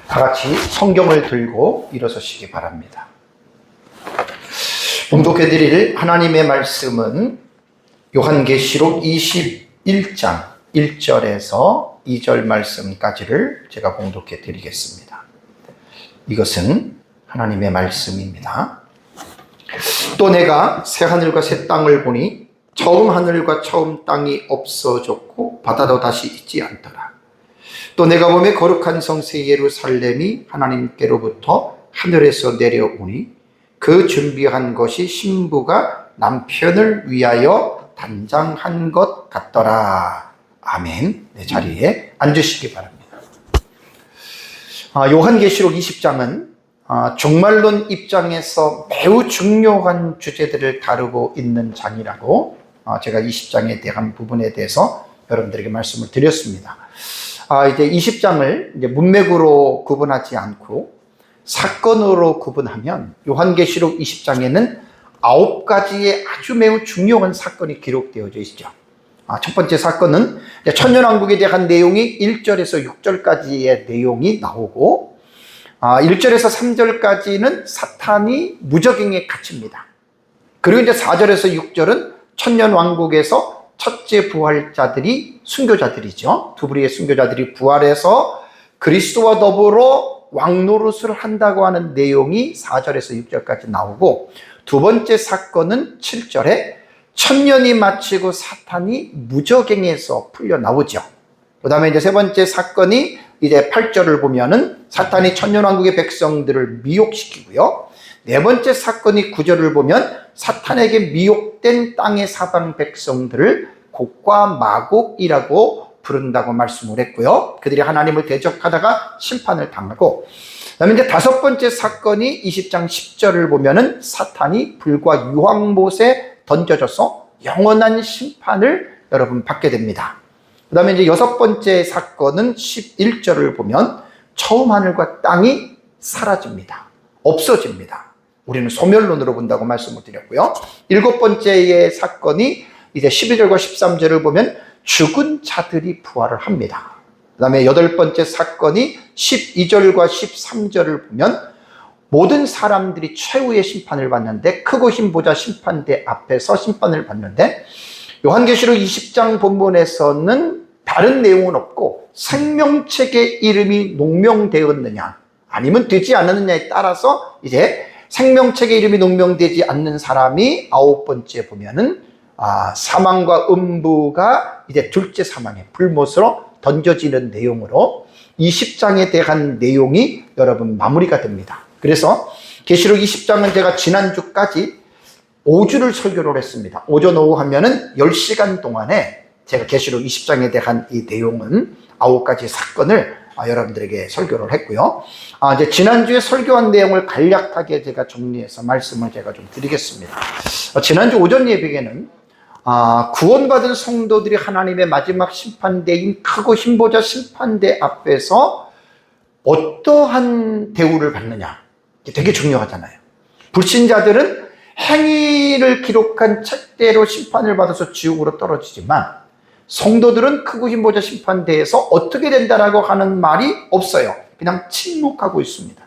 다 같이 성경을 들고 일어서시기 바랍니다. 봉독해 드릴 하나님의 말씀은 요한계시록 21장 1절에서 2절 말씀까지를 제가 봉독해 드리겠습니다. 이것은 하나님의 말씀입니다. 또 내가 새 하늘과 새 땅을 보니 처음 하늘과 처음 땅이 없어졌고 바다도 다시 있지 않더라. 또 내가 보매 거룩한 성새 예루살렘이 하나님께로부터 하늘에서 내려오니 그 준비한 것이 신부가 남편을 위하여 단장한 것 같더라. 아멘. 내 자리에 앉으시기 바랍니다. 요한계시록 20장은 종말론 입장에서 매우 중요한 주제들을 다루고 있는 장이라고 제가 20장에 대한 부분에 대해서 여러분들에게 말씀을 드렸습니다. 이제 20장을 이제 문맥으로 구분하지 않고 사건으로 구분하면 요한계시록 20장에는 9가지의 아주 매우 중요한 사건이 기록되어져 있죠. 첫 번째 사건은 천년왕국에 대한 내용이 1절에서 6절까지의 내용이 나오고 1절에서 3절까지는 사탄이 무적행에 갇힙니다. 그리고 이제 4절에서 6절은 천년왕국에서 첫째 부활자들이 순교자들이죠. 두 부류의 순교자들이 부활해서 그리스도와 더불어 왕노릇을 한다고 하는 내용이 4절에서 6절까지 나오고, 두 번째 사건은 7절에 천년이 마치고 사탄이 무적행에서 풀려 나오죠. 그 다음에 이제 세 번째 사건이 이제 8절을 보면은 사탄이 천년왕국의 백성들을 미혹시키고요. 네 번째 사건이 9절을 보면 사탄에게 미혹된 땅의 사방 백성들을 곡과 마곡이라고 부른다고 말씀을 했고요. 그들이 하나님을 대적하다가 심판을 당하고, 그 다음에 이제 다섯 번째 사건이 20장 10절을 보면은 사탄이 불과 유황못에 던져져서 영원한 심판을 여러분 받게 됩니다. 그 다음에 이제 여섯 번째 사건은 11절을 보면 처음 하늘과 땅이 사라집니다. 없어집니다. 우리는 소멸론으로 본다고 말씀을 드렸고요. 일곱 번째의 사건이 이제 12절과 13절을 보면 죽은 자들이 부활을 합니다. 그 다음에 여덟 번째 사건이 12절과 13절을 보면 모든 사람들이 최후의 심판을 받는데, 크고 힘보자 심판대 앞에서 심판을 받는데, 요한계시록 20장 본문에서는 다른 내용은 없고 생명책의 이름이 농명되었느냐 아니면 되지 않았느냐에 따라서 이제 생명책의 이름이 농명되지 않는 사람이 아홉 번째 보면은 사망과 음부가 이제 둘째 사망에 불못으로 던져지는 내용으로 20장에 대한 내용이 여러분 마무리가 됩니다. 그래서 계시록 20장은 제가 지난주까지 5주를 설교를 했습니다. 오전 오후 하면은 10시간 동안에 제가 계시록 20장에 대한 이 내용은 9가지 사건을 여러분들에게 설교를 했고요. 이제 지난주에 설교한 내용을 간략하게 제가 정리해서 말씀을 제가 좀 드리겠습니다. 지난주 오전 예배에는 구원받은 성도들이 하나님의 마지막 심판대인 크고 힘보자 심판대 앞에서 어떠한 대우를 받느냐, 되게 중요하잖아요. 불신자들은 행위를 기록한 책대로 심판을 받아서 지옥으로 떨어지지만, 성도들은 크고 힘보자 심판대에서 어떻게 된다라고 하는 말이 없어요. 그냥 침묵하고 있습니다.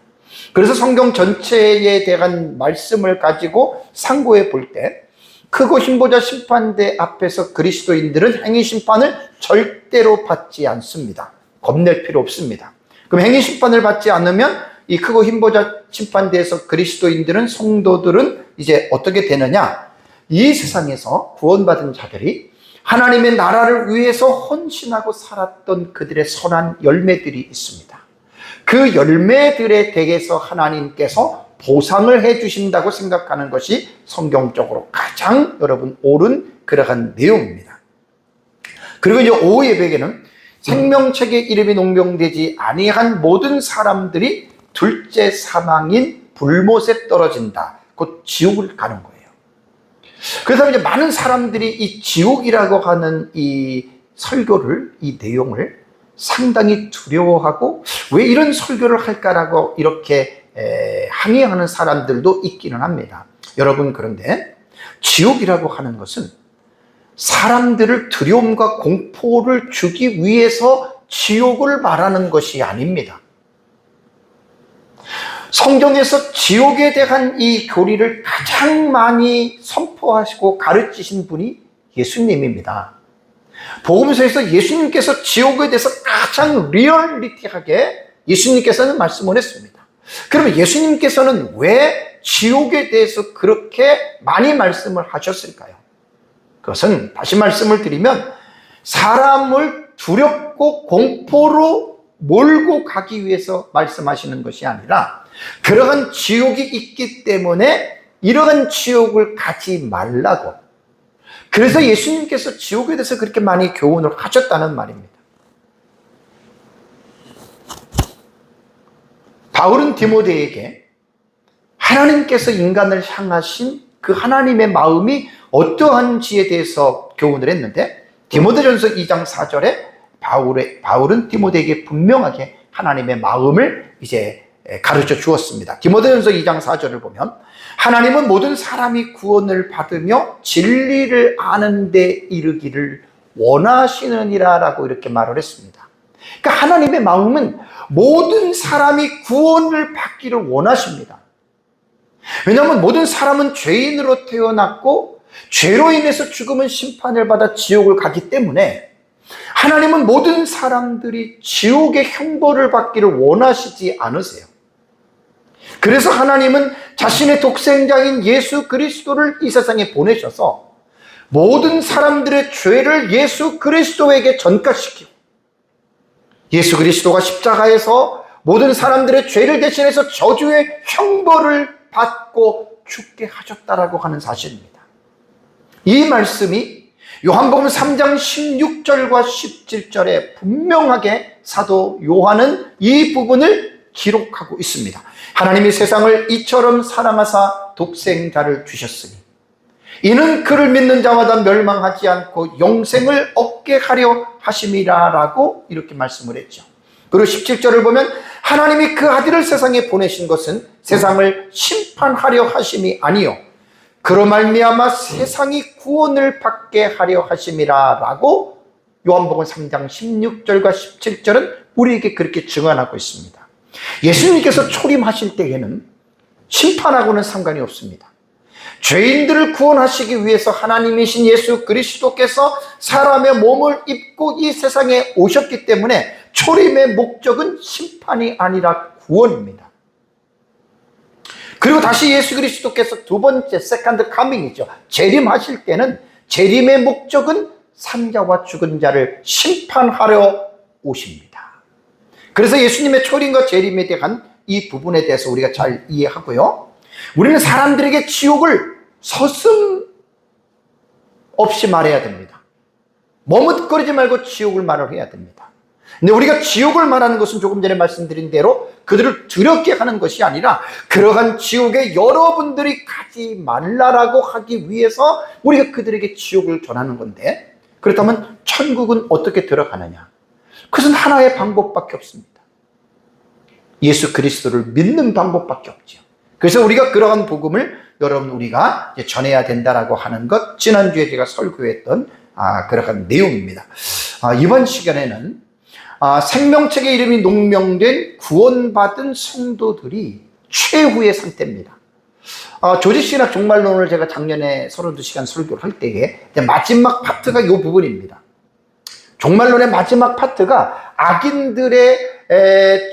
그래서 성경 전체에 대한 말씀을 가지고 상고해 볼 때 크고 힘보자 심판대 앞에서 그리스도인들은 행위 심판을 절대로 받지 않습니다. 겁낼 필요 없습니다. 그럼 행위 심판을 받지 않으면 이 크고 힘보자 심판대에서 그리스도인들은, 성도들은 이제 어떻게 되느냐? 이 세상에서 구원받은 자들이 하나님의 나라를 위해서 헌신하고 살았던 그들의 선한 열매들이 있습니다. 그 열매들에 대해서 하나님께서 보상을 해주신다고 생각하는 것이 성경적으로 가장 여러분 옳은 그러한 내용입니다. 그리고 이제 오후 예배에는 생명책의 이름이 농명되지 아니한 모든 사람들이 둘째 사망인 불못에 떨어진다. 곧 지옥을 가는 거예요. 그래서 이제 많은 사람들이 이 지옥이라고 하는 이 설교를, 이 내용을 상당히 두려워하고 왜 이런 설교를 할까라고 이렇게 항의하는 사람들도 있기는 합니다. 여러분, 그런데 지옥이라고 하는 것은 사람들을 두려움과 공포를 주기 위해서 지옥을 말하는 것이 아닙니다. 성경에서 지옥에 대한 이 교리를 가장 많이 선포하시고 가르치신 분이 예수님입니다. 복음서에서 예수님께서 지옥에 대해서 가장 리얼리티하게 예수님께서는 말씀을 했습니다. 그러면 예수님께서는 왜 지옥에 대해서 그렇게 많이 말씀을 하셨을까요? 그것은 다시 말씀을 드리면 사람을 두렵고 공포로 몰고 가기 위해서 말씀하시는 것이 아니라 그러한 지옥이 있기 때문에 이러한 지옥을 가지 말라고, 그래서 예수님께서 지옥에 대해서 그렇게 많이 교훈을 하셨다는 말입니다. 바울은 디모데에게 하나님께서 인간을 향하신 그 하나님의 마음이 어떠한지에 대해서 교훈을 했는데, 디모데전서 2장 4절에 바울은 디모데에게 분명하게 하나님의 마음을 이제 가르쳐 주었습니다. 디모데전서 2장 4절을 보면 하나님은 모든 사람이 구원을 받으며 진리를 아는 데 이르기를 원하시느니라 라고 이렇게 말을 했습니다. 그러니까 하나님의 마음은 모든 사람이 구원을 받기를 원하십니다. 왜냐하면 모든 사람은 죄인으로 태어났고 죄로 인해서 죽음은 심판을 받아 지옥을 가기 때문에 하나님은 모든 사람들이 지옥의 형벌을 받기를 원하시지 않으세요. 그래서 하나님은 자신의 독생자인 예수 그리스도를 이 세상에 보내셔서 모든 사람들의 죄를 예수 그리스도에게 전가시키고 예수 그리스도가 십자가에서 모든 사람들의 죄를 대신해서 저주의 형벌을 받고 죽게 하셨다라고 하는 사실입니다. 이 말씀이 요한복음 3장 16절과 17절에 분명하게 사도 요한은 이 부분을 기록하고 있습니다. 하나님이 세상을 이처럼 사랑하사 독생자를 주셨으니 이는 그를 믿는 자마다 멸망하지 않고 영생을 얻게 하려 하심이라 라고 이렇게 말씀을 했죠. 그리고 17절을 보면 하나님이 그 아들을 세상에 보내신 것은 세상을 심판하려 하심이 아니요 그로 말미암아 세상이 구원을 받게 하려 하심이라 라고 요한복음 3장 16절과 17절은 우리에게 그렇게 증언하고 있습니다. 예수님께서 초림하실 때에는 심판하고는 상관이 없습니다. 죄인들을 구원하시기 위해서 하나님이신 예수 그리스도께서 사람의 몸을 입고 이 세상에 오셨기 때문에 초림의 목적은 심판이 아니라 구원입니다. 그리고 다시 예수 그리스도께서 두 번째 세컨드 카밍이죠. 재림하실 때는 재림의 목적은 산자와 죽은 자를 심판하려 오십니다. 그래서 예수님의 초림과 재림에 대한 이 부분에 대해서 우리가 잘 이해하고요. 우리는 사람들에게 지옥을 서슴 없이 말해야 됩니다. 머뭇거리지 말고 지옥을 말을 해야 됩니다. 근데 우리가 지옥을 말하는 것은 조금 전에 말씀드린 대로 그들을 두렵게 하는 것이 아니라 그러한 지옥에 여러분들이 가지 말라라고 하기 위해서 우리가 그들에게 지옥을 전하는 건데, 그렇다면 천국은 어떻게 들어가느냐? 그것은 하나의 방법밖에 없습니다. 예수 그리스도를 믿는 방법밖에 없죠. 그래서 우리가 그러한 복음을 여러분 우리가 전해야 된다라고 하는 것, 지난주에 제가 설교했던 그러한 내용입니다. 이번 시간에는 생명책의 이름이 농명된 구원받은 성도들이 최후의 상태입니다. 조지신학 종말론을 제가 작년에 32시간 설교를 할 때에 마지막 파트가 이 부분입니다. 종말론의 마지막 파트가 악인들의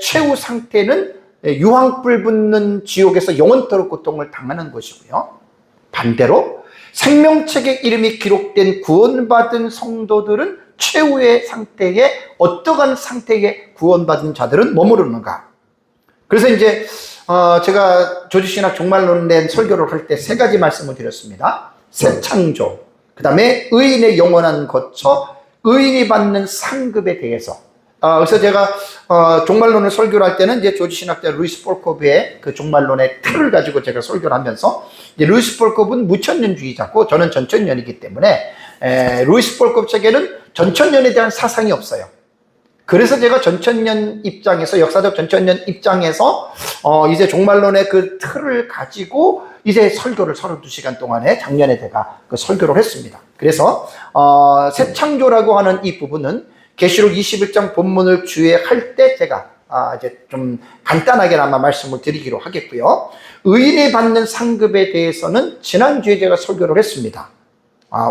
최후 상태는 유황불 붙는 지옥에서 영원토록 고통을 당하는 것이고요. 반대로 생명책의 이름이 기록된 구원받은 성도들은 최후의 상태에 어떠한 상태에 구원받은 자들은 머무르는가. 그래서 이제 제가 조지신학 종말론 낸 설교를 할 때 세 가지 말씀을 드렸습니다. 새 창조, 그 다음에 의인의 영원한 거처, 의인이 받는 상급에 대해서. 그래서 제가 종말론을 설교를 할 때는 이제 조지신학자 루이스 폴코브의 그 종말론의 틀을 가지고 제가 설교를 하면서, 이제 루이스 폴코브는 무천년주의자고 저는 전천년이기 때문에 루이스 폴코브 책에는 전천년에 대한 사상이 없어요. 그래서 제가 전천년 입장에서, 역사적 전천년 입장에서 이제 종말론의 그 틀을 가지고 이제 설교를 32시간 동안에 작년에 제가 그 설교를 했습니다. 그래서 새 창조라고 하는 이 부분은 계시록 21장 본문을 주의할 때 제가 이제 좀 간단하게나마 말씀을 드리기로 하겠고요. 의인이 받는 상급에 대해서는 지난주에 제가 설교를 했습니다.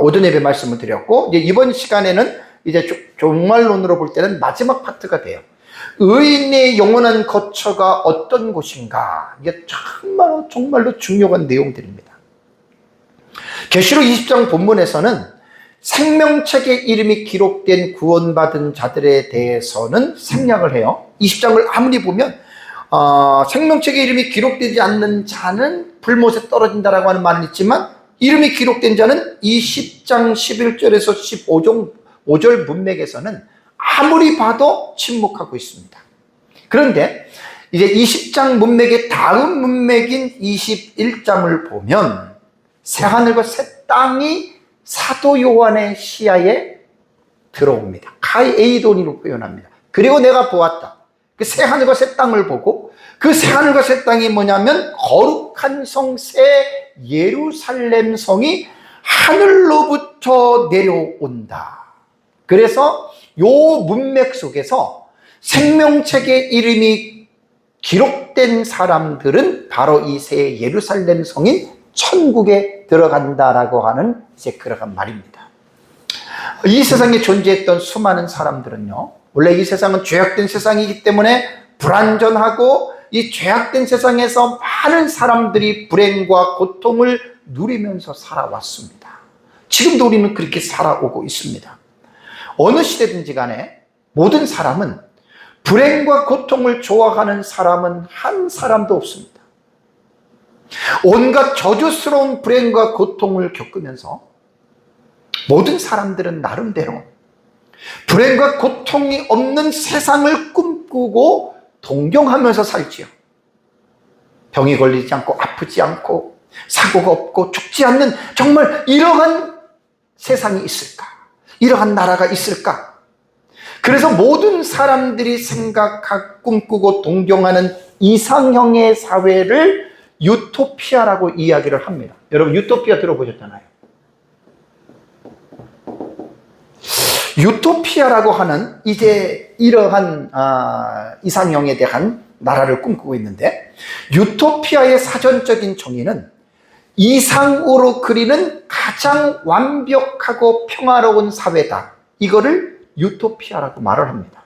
오전 예배 말씀을 드렸고, 이제 이번 시간에는 이제 종말론으로 볼 때는 마지막 파트가 돼요. 의인의 영원한 거처가 어떤 곳인가? 이게 정말로 중요한 내용들입니다. 계시록 20장 본문에서는 생명책에 이름이 기록된 구원받은 자들에 대해서는 생략을 해요. 20장을 아무리 보면 생명책에 이름이 기록되지 않는 자는 불못에 떨어진다라고 하는 말은 있지만, 이름이 기록된 자는 20장 11절에서 15절 문맥에서는 아무리 봐도 침묵하고 있습니다. 그런데 이제 20장 문맥의 다음 문맥인 21장을 보면 새하늘과 새 땅이 사도 요한의 시야에 들어옵니다. 카이에이돈이로 표현합니다. 그리고 내가 보았다. 그 새하늘과 새 땅을 보고, 그 새하늘과 새 땅이 뭐냐면 거룩한 성 새 예루살렘 성이 하늘로부터 내려온다. 그래서 요 문맥 속에서 생명책의 이름이 기록된 사람들은 바로 이 새 예루살렘 성인 천국에 들어간다라고 하는 이제 그러한 말입니다. 이 세상에 존재했던 수많은 사람들은요, 원래 이 세상은 죄악된 세상이기 때문에 불완전하고, 이 죄악된 세상에서 많은 사람들이 불행과 고통을 누리면서 살아왔습니다. 지금도 우리는 그렇게 살아오고 있습니다. 어느 시대든지 간에 모든 사람은 불행과 고통을 좋아하는 사람은 한 사람도 없습니다. 온갖 저주스러운 불행과 고통을 겪으면서 모든 사람들은 나름대로 불행과 고통이 없는 세상을 꿈꾸고 동경하면서 살지요. 병이 걸리지 않고 아프지 않고 사고가 없고 죽지 않는 정말 이러한 세상이 있을까? 이러한 나라가 있을까? 그래서 모든 사람들이 생각하고 꿈꾸고 동경하는 이상형의 사회를 유토피아라고 이야기를 합니다. 여러분 유토피아 들어보셨잖아요. 유토피아라고 하는 이제 이러한 이상형에 대한 나라를 꿈꾸고 있는데, 유토피아의 사전적인 정의는 이상으로 그리는 가장 완벽하고 평화로운 사회다. 이거를 유토피아라고 말을 합니다.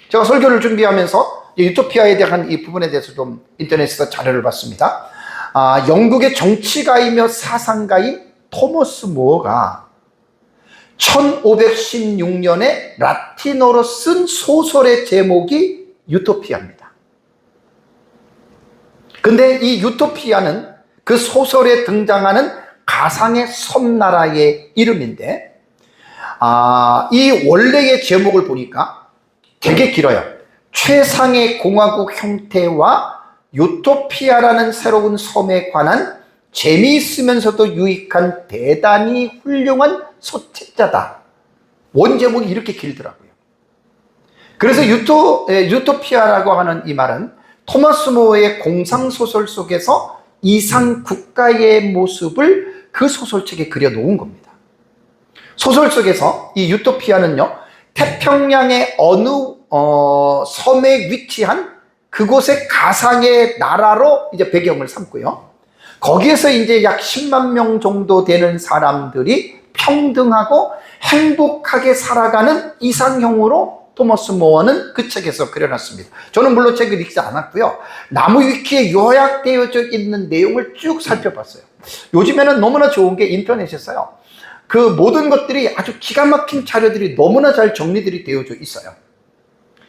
제가 설교를 준비하면서 유토피아에 대한 이 부분에 대해서 좀 인터넷에서 자료를 봤습니다. 영국의 정치가이며 사상가인 토머스 모어가 1516년에 라틴어로 쓴 소설의 제목이 유토피아입니다. 근데 이 유토피아는 그 소설에 등장하는 가상의 섬나라의 이름인데, 이 원래의 제목을 보니까 되게 길어요. 최상의 공화국 형태와 유토피아라는 새로운 섬에 관한 재미있으면서도 유익한 대단히 훌륭한 소책자다. 원제목이 이렇게 길더라고요. 그래서 유토피아라고 하는 이 말은 토마스 모어의 공상소설 속에서 이상 국가의 모습을 그 소설책에 그려놓은 겁니다. 소설 속에서 이 유토피아는요, 태평양의 어느 섬에 위치한 그곳의 가상의 나라로 이제 배경을 삼고요. 거기에서 이제 약 10만 명 정도 되는 사람들이 평등하고 행복하게 살아가는 이상형으로 토머스 모어는 그 책에서 그려놨습니다. 저는 물론 책을 읽지 않았고요. 나무 위키에 요약되어져 있는 내용을 쭉 살펴봤어요. 요즘에는 너무나 좋은 게 인터넷에서요, 그 모든 것들이 아주 기가 막힌 자료들이 너무나 잘 정리들이 되어져 있어요.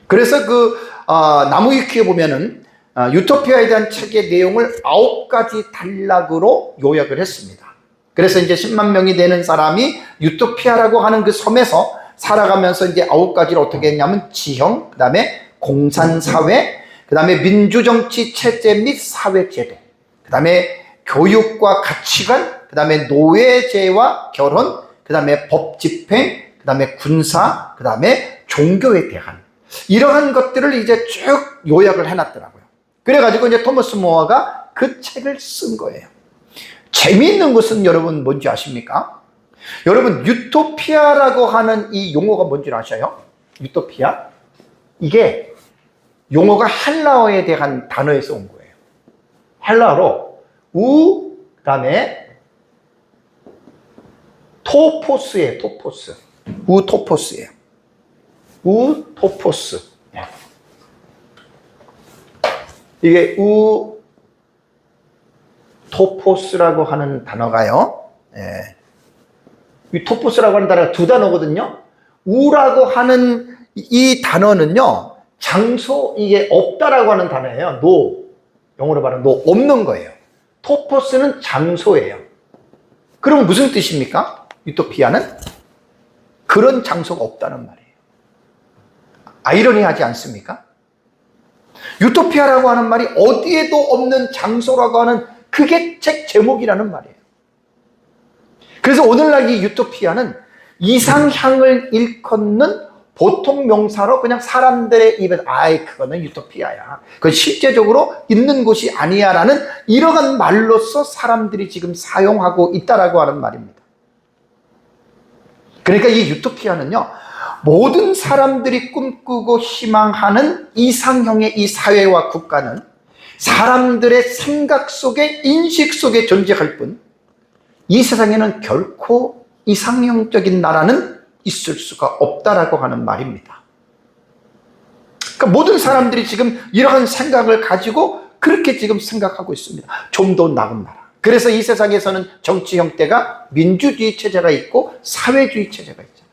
그래서 그 나무 위키에 보면은 유토피아에 대한 책의 내용을 9가지 단락으로 요약을 했습니다. 그래서 이제 10만 명이 되는 사람이 유토피아라고 하는 그 섬에서 살아가면서 이제 9가지를 어떻게 했냐면 지형, 그 다음에 공산사회, 그 다음에 민주정치 체제 및 사회제도, 그 다음에 교육과 가치관, 그 다음에 노예제와 결혼, 그 다음에 법집행, 그 다음에 군사, 그 다음에 종교에 대한 이러한 것들을 이제 쭉 요약을 해놨더라고요. 그래가지고 이제 토머스 모어가 그 책을 쓴 거예요. 재미있는 것은 여러분 뭔지 아십니까? 여러분 유토피아라고 하는 이 용어가 뭔지 아셔요? 유토피아? 이게 용어가 헬라어에 대한 단어에서 온 거예요. 헬라어로 그다음에 토포스예요. 토포스. 우토포스예요. 우토포스. 이게 우토포스라고 하는 단어가요. 이 토포스라고 하는 단어가 두 단어거든요. 우라고 하는 이 단어는요, 장소, 이게 없다라고 하는 단어예요. 영어로 말하면 없는 거예요. 토포스는 장소예요. 그럼 무슨 뜻입니까? 유토피아는 그런 장소가 없다는 말이에요. 아이러니하지 않습니까? 유토피아라고 하는 말이 어디에도 없는 장소라고 하는, 그게 책 제목이라는 말이에요. 그래서 오늘날 이 유토피아는 이상향을 일컫는 보통 명사로 그냥 사람들의 입에 그거는 유토피아야, 그건 실제적으로 있는 곳이 아니야 라는 이러한 말로서 사람들이 지금 사용하고 있다라고 하는 말입니다. 그러니까 이 유토피아는요, 모든 사람들이 꿈꾸고 희망하는 이상형의 이 사회와 국가는 사람들의 생각 속에, 인식 속에 존재할 뿐, 이 세상에는 결코 이상형적인 나라는 있을 수가 없다라고 하는 말입니다. 그러니까 모든 사람들이 지금 이러한 생각을 가지고 그렇게 지금 생각하고 있습니다. 좀 더 나은 나라. 그래서 이 세상에서는 정치 형태가 민주주의 체제가 있고 사회주의 체제가 있잖아요.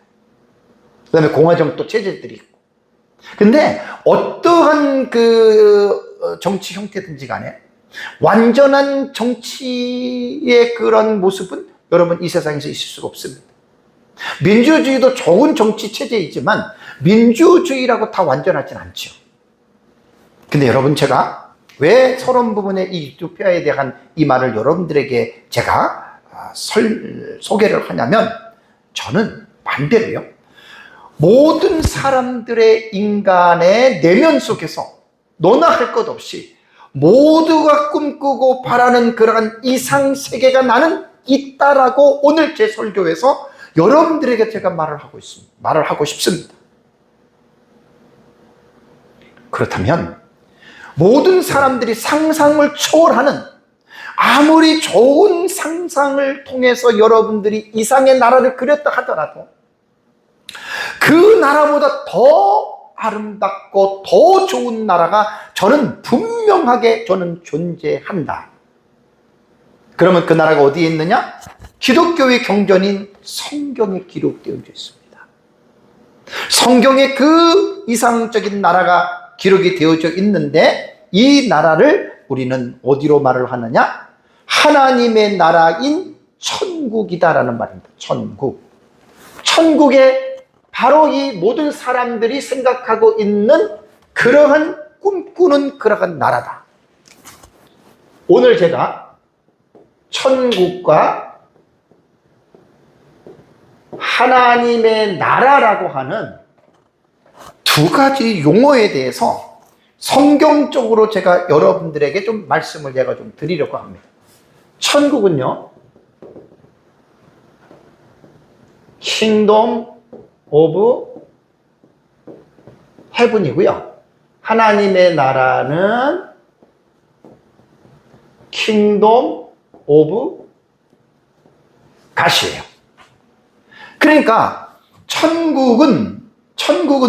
그 다음에 공화정도 체제들이 있고. 근데 어떠한 그 정치 형태든지 간에 완전한 정치의 그런 모습은 여러분 이 세상에서 있을 수가 없습니다. 민주주의도 좋은 정치 체제이지만 민주주의라고 다 완전하진 않죠. 근데 여러분, 제가 왜 서론 부분에 이 유토피아에 대한 이 말을 여러분들에게 제가 소개를 하냐면, 저는 반대로요, 모든 사람들의 인간의 내면 속에서 너나 할 것 없이 모두가 꿈꾸고 바라는 그러한 이상 세계가 나는 있다라고 오늘 제 설교에서 여러분들에게 제가 말을 하고 싶습니다. 그렇다면 모든 사람들이 상상을 초월하는, 아무리 좋은 상상을 통해서 여러분들이 이상의 나라를 그렸다 하더라도 그 나라보다 더 아름답고 더 좋은 나라가 저는 분명하게 존재한다. 그러면 그 나라가 어디에 있느냐? 기독교의 경전인 성경에 기록되어 있습니다. 성경에 그 이상적인 나라가 기록이 되어져 있는데, 이 나라를 우리는 어디로 말을 하느냐? 하나님의 나라인 천국이다라는 말입니다. 천국에 바로 이 모든 사람들이 생각하고 있는 그러한 꿈꾸는 그러한 나라다. 오늘 제가 천국과 하나님의 나라라고 하는 두 가지 용어에 대해서 성경적으로 제가 여러분들에게 좀 말씀을 제가 좀 드리려고 합니다. 천국은요, 킹덤 오브 헤븐이고요, 하나님의 나라는 킹덤 오브 갓이에요. 그러니까 천국은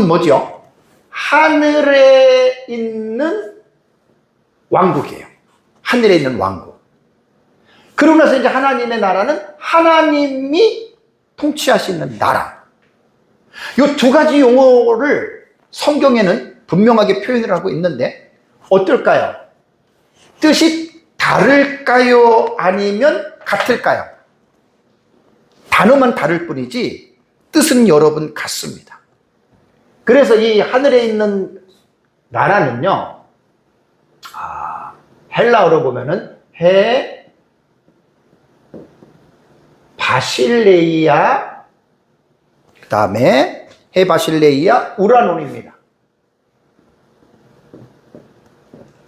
뭐죠? 하늘에 있는 왕국이에요. 하늘에 있는 왕국. 그러고 나서 이제 하나님의 나라는 하나님이 통치하시는 나라. 이 두 가지 용어를 성경에는 분명하게 표현을 하고 있는데 어떨까요? 뜻이 다를까요? 아니면 같을까요? 단어만 다를 뿐이지 뜻은 여러분 같습니다. 그래서 이 하늘에 있는 나라는요, 헬라어로 보면은 바실레이아, 그 다음에 바실레이아 우라논입니다.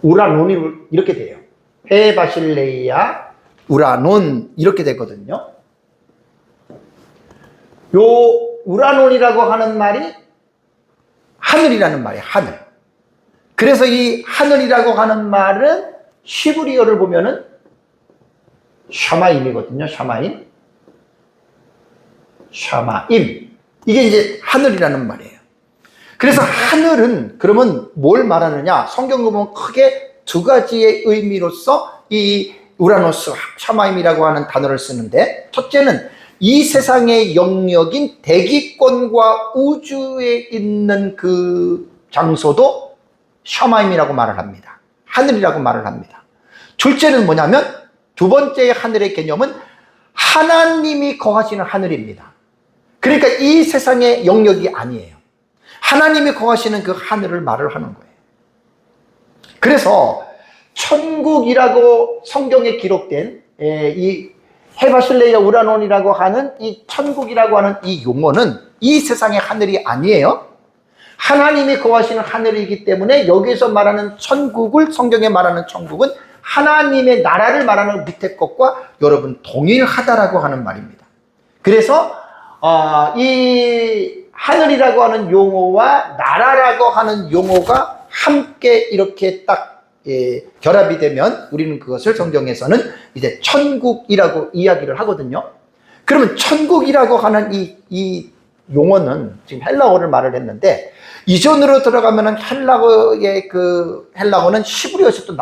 우라논이 이렇게 돼요. 바실레이아 우라논 이렇게 되거든요. 요 우라논이라고 하는 말이 하늘이라는 말이에요. 하늘. 그래서 이 하늘이라고 하는 말은 히브리어를 보면은 샤마임이거든요. 샤마임. 이게 이제 하늘이라는 말이에요. 그래서 하늘은 그러면 뭘 말하느냐? 성경을 보면 크게 두 가지의 의미로서 이 우라노스, 샤마임이라고 하는 단어를 쓰는데, 첫째는 이 세상의 영역인 대기권과 우주에 있는 그 장소도 샤마임이라고 말을 합니다. 하늘이라고 말을 합니다. 둘째는 뭐냐면, 두 번째의 하늘의 개념은 하나님이 거하시는 하늘입니다. 그러니까 이 세상의 영역이 아니에요. 하나님이 거하시는 그 하늘을 말을 하는 거예요. 그래서 천국이라고 성경에 기록된 이 헤바실레이아 우라논이라고 하는 이 천국이라고 하는 이 용어는 이 세상의 하늘이 아니에요. 하나님이 거하시는 하늘이기 때문에 여기서 말하는 천국을, 성경에 말하는 천국은 하나님의 나라를 말하는 밑에 것과 여러분 동일하다라고 하는 말입니다. 그래서 이 하늘이라고 하는 용어와 나라라고 하는 용어가 함께 이렇게 딱 결합이 되면 우리는 그것을 성경에서는 이제 천국이라고 이야기를 하거든요. 그러면 천국이라고 하는 이 용어는 지금 헬라어를 말을 했는데, 이전으로 들어가면은 헬라어의 그 헬라어는 히브리어에서 또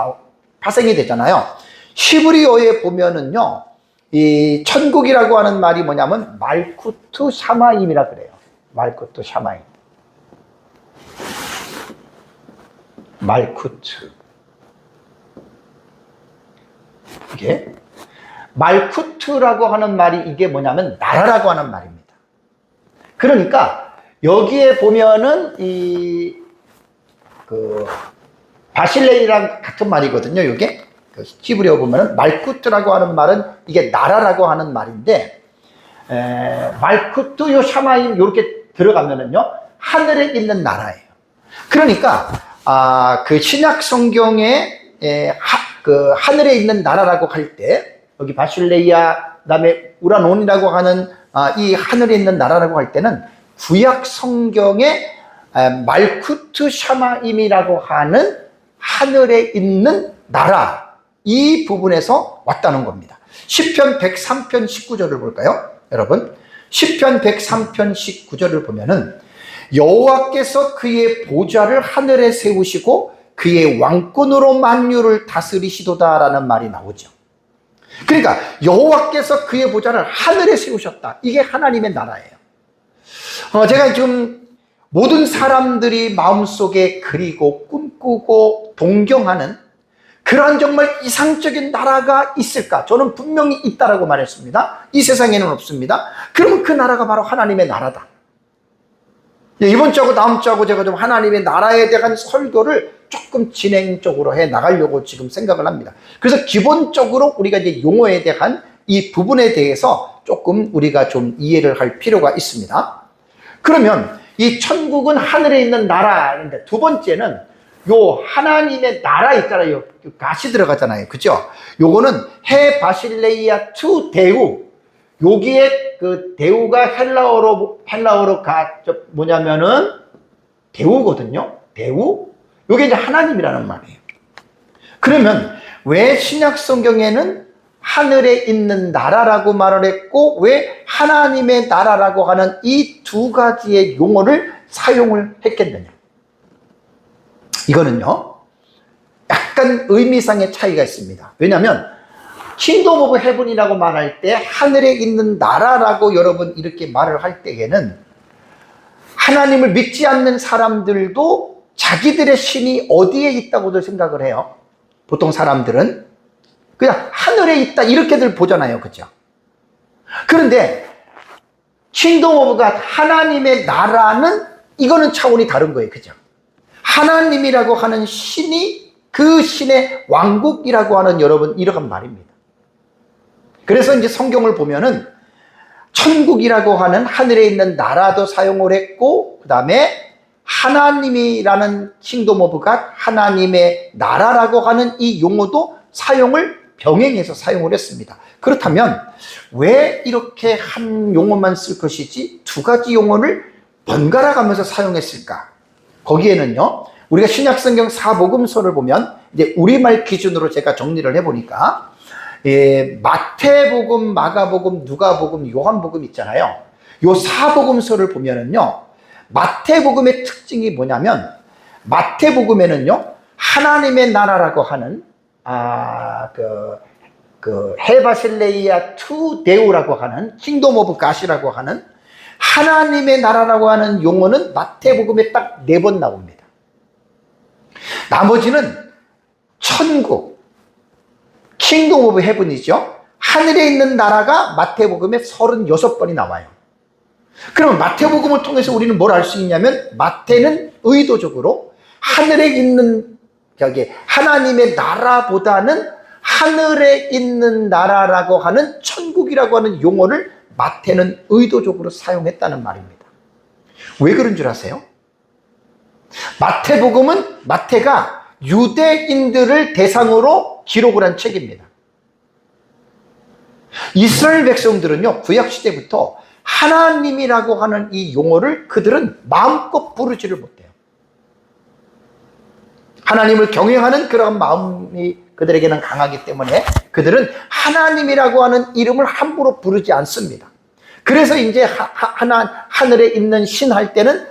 파생이 되잖아요. 히브리어에 보면은요, 이 천국이라고 하는 말이 뭐냐면 말쿠트 샤마임이라 그래요. 말쿠트 샤마임. 말쿠트. 이게 말쿠트라고 하는 말이 이게 뭐냐면 나라라고 하는 말입니다. 그러니까 여기에 보면은 이 그 바실레이랑 같은 말이거든요. 이게 그 히브리어 보면은 말쿠트라고 하는 말은 이게 나라라고 하는 말인데, 말쿠트 요 샤마임 요렇게 들어가면은요 하늘에 있는 나라예요. 그러니까 그 신약 성경에 그 하늘에 있는 나라라고 할 때, 여기 바실레이아 그다음에 우라논이라고 하는 이 하늘에 있는 나라라고 할 때는 구약 성경에 말쿠트 샤마임이라고 하는 하늘에 있는 나라, 이 부분에서 왔다는 겁니다. 시편 103편 19절을 볼까요? 여러분, 시편 103편 19절을 보면은 여호와께서 그의 보좌를 하늘에 세우시고 그의 왕권으로 만유를 다스리시도다라는 말이 나오죠. 그러니까 여호와께서 그의 보좌를 하늘에 세우셨다. 이게 하나님의 나라예요. 제가 지금 모든 사람들이 마음속에 그리고 꿈꾸고 동경하는 그러한 정말 이상적인 나라가 있을까? 저는 분명히 있다라고 말했습니다. 이 세상에는 없습니다. 그러면 그 나라가 바로 하나님의 나라다. 이번 주하고 다음 주하고 제가 좀 하나님의 나라에 대한 설교를 조금 진행적으로 해 나가려고 지금 생각을 합니다. 그래서 기본적으로 우리가 이제 용어에 대한 이 부분에 대해서 조금 우리가 좀 이해를 할 필요가 있습니다. 그러면 이 천국은 하늘에 있는 나라인데, 두 번째는 요 하나님의 나라 있잖아요. 갓이 들어가잖아요. 그죠? 요거는 해 바실레이아 투 데우. 여기에 그 데우가 헬라어로 뭐냐면은 데우거든요. 데우. 요게 이제 하나님이라는 말이에요. 그러면 왜 신약 성경에는 하늘에 있는 나라라고 말을 했고, 왜 하나님의 나라라고 하는 이 두 가지의 용어를 사용을 했겠느냐? 이거는요, 약간 의미상의 차이가 있습니다. 왜냐하면 킹덤 오브 헤븐이라고 말할 때 하늘에 있는 나라라고 여러분 이렇게 말을 할 때에는 하나님을 믿지 않는 사람들도 자기들의 신이 어디에 있다고들 생각을 해요. 보통 사람들은 그냥 하늘에 있다 이렇게들 보잖아요. 그죠? 그런데 킹덤 오브 갓, 하나님의 나라는 이거는 차원이 다른 거예요. 그죠? 하나님이라고 하는 신이 그 신의 왕국이라고 하는 여러분 이러한 말입니다. 그래서 이제 성경을 보면은 천국이라고 하는 하늘에 있는 나라도 사용을 했고, 그 다음에 하나님이라는 킹덤 오브 갓, 하나님의 나라라고 하는 이 용어도 사용을 병행해서 사용을 했습니다. 그렇다면 왜 이렇게 한 용어만 쓸 것이지 두 가지 용어를 번갈아 가면서 사용했을까? 거기에는요, 우리가 신약성경 사복음서를 보면 이제 우리말 기준으로 제가 정리를 해보니까 마태복음, 마가복음, 누가복음, 요한복음 있잖아요. 요 사복음서를 보면은요, 마태복음의 특징이 뭐냐면, 마태복음에는요 하나님의 나라라고 하는 헤바실레이아 투 데우라고 하는 킹덤 오브 갓이라고 하는 하나님의 나라라고 하는 용어는 마태복음에 딱 4번 나옵니다. 나머지는 천국, 킹덤 오브 헤븐이죠. 하늘에 있는 나라가 마태복음에 36번이 나와요. 그럼 마태복음을 통해서 우리는 뭘 알 수 있냐면, 마태는 의도적으로 하늘에 있는 하나님의 나라보다는 하늘에 있는 나라라고 하는 천국이라고 하는 용어를 마태는 의도적으로 사용했다는 말입니다. 왜 그런 줄 아세요? 마태복음은 마태가 유대인들을 대상으로 기록을 한 책입니다. 이스라엘 백성들은요, 구약시대부터 하나님이라고 하는 이 용어를 그들은 마음껏 부르지를 못해요. 하나님을 경외하는 그런 마음이 그들에게는 강하기 때문에 그들은 하나님이라고 하는 이름을 함부로 부르지 않습니다. 그래서 이제 하늘에 있는 신 할 때는,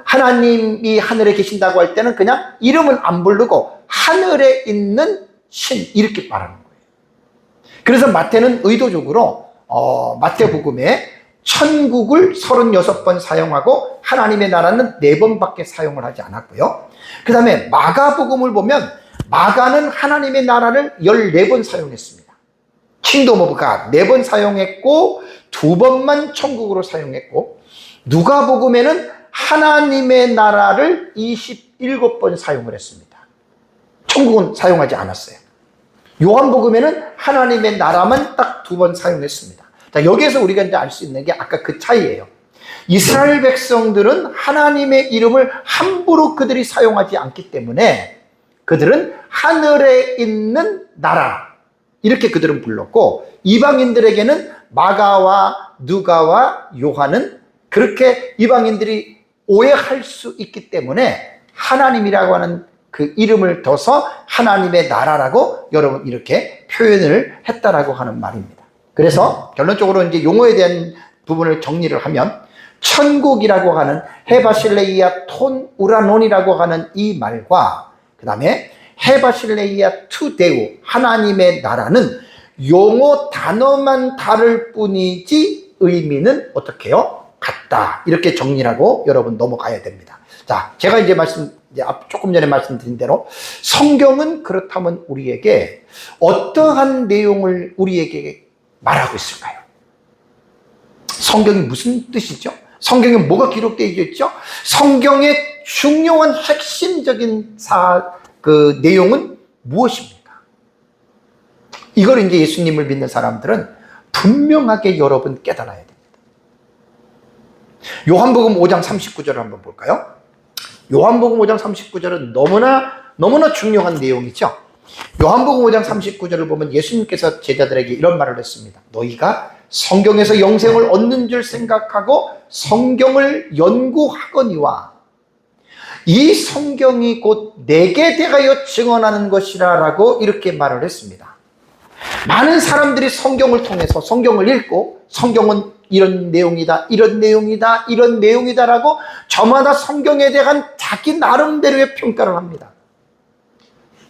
하나님이 하늘에 계신다고 할 때는 그냥 이름은 안 부르고 하늘에 있는 신 이렇게 말하는 거예요. 그래서 마태는 의도적으로 마태복음에 천국을 36번 사용하고 하나님의 나라는 4번밖에 사용을 하지 않았고요. 그 다음에 마가복음을 보면 마가는 하나님의 나라를 14번 사용했습니다. 킹덤 오브 갓 4번 사용했고 2번만 천국으로 사용했고, 누가복음에는 하나님의 나라를 27번 사용을 했습니다. 천국은 사용하지 않았어요. 요한복음에는 하나님의 나라만 딱 2번 사용했습니다. 자, 여기에서 우리가 이제 알 수 있는 게 아까 그 차이예요. 이스라엘 백성들은 하나님의 이름을 함부로 그들이 사용하지 않기 때문에 그들은 하늘에 있는 나라 이렇게 그들은 불렀고, 이방인들에게는 마가와 누가와 요한은 그렇게 이방인들이 오해할 수 있기 때문에 하나님이라고 하는 그 이름을 둬서 하나님의 나라라고 여러분 이렇게 표현을 했다라고 하는 말입니다. 그래서 결론적으로 이제 용어에 대한 부분을 정리를 하면, 천국이라고 하는 헤바실레이아 톤 우라논이라고 하는 이 말과 그 다음에 헤바실레이아 투 데우 하나님의 나라는 용어 단어만 다를 뿐이지 의미는 어떻게 해요? 같다. 이렇게 정리하고 여러분 넘어가야 됩니다. 자, 제가 이제 조금 전에 말씀드린 대로 성경은 그렇다면 우리에게 어떠한 내용을 우리에게 말하고 있을까요? 성경이 무슨 뜻이죠? 성경에 뭐가 기록되어 있죠? 성경의 중요한 핵심적인 내용은 무엇입니까? 이걸 이제 예수님을 믿는 사람들은 분명하게 여러분 깨달아야 됩니다. 요한복음 5장 39절을 한번 볼까요? 요한복음 5장 39절은 너무나 중요한 내용이죠. 요한복음 5장 39절을 보면 예수님께서 제자들에게 이런 말을 했습니다. 너희가 성경에서 영생을 얻는 줄 생각하고 성경을 연구하거니와 이 성경이 곧 내게 대하여 증언하는 것이라 라고 이렇게 말을 했습니다. 많은 사람들이 성경을 통해서 성경을 읽고 성경은 이런 내용이다, 이런 내용이다, 이런 내용이다라고 저마다 성경에 대한 자기 나름대로의 평가를 합니다.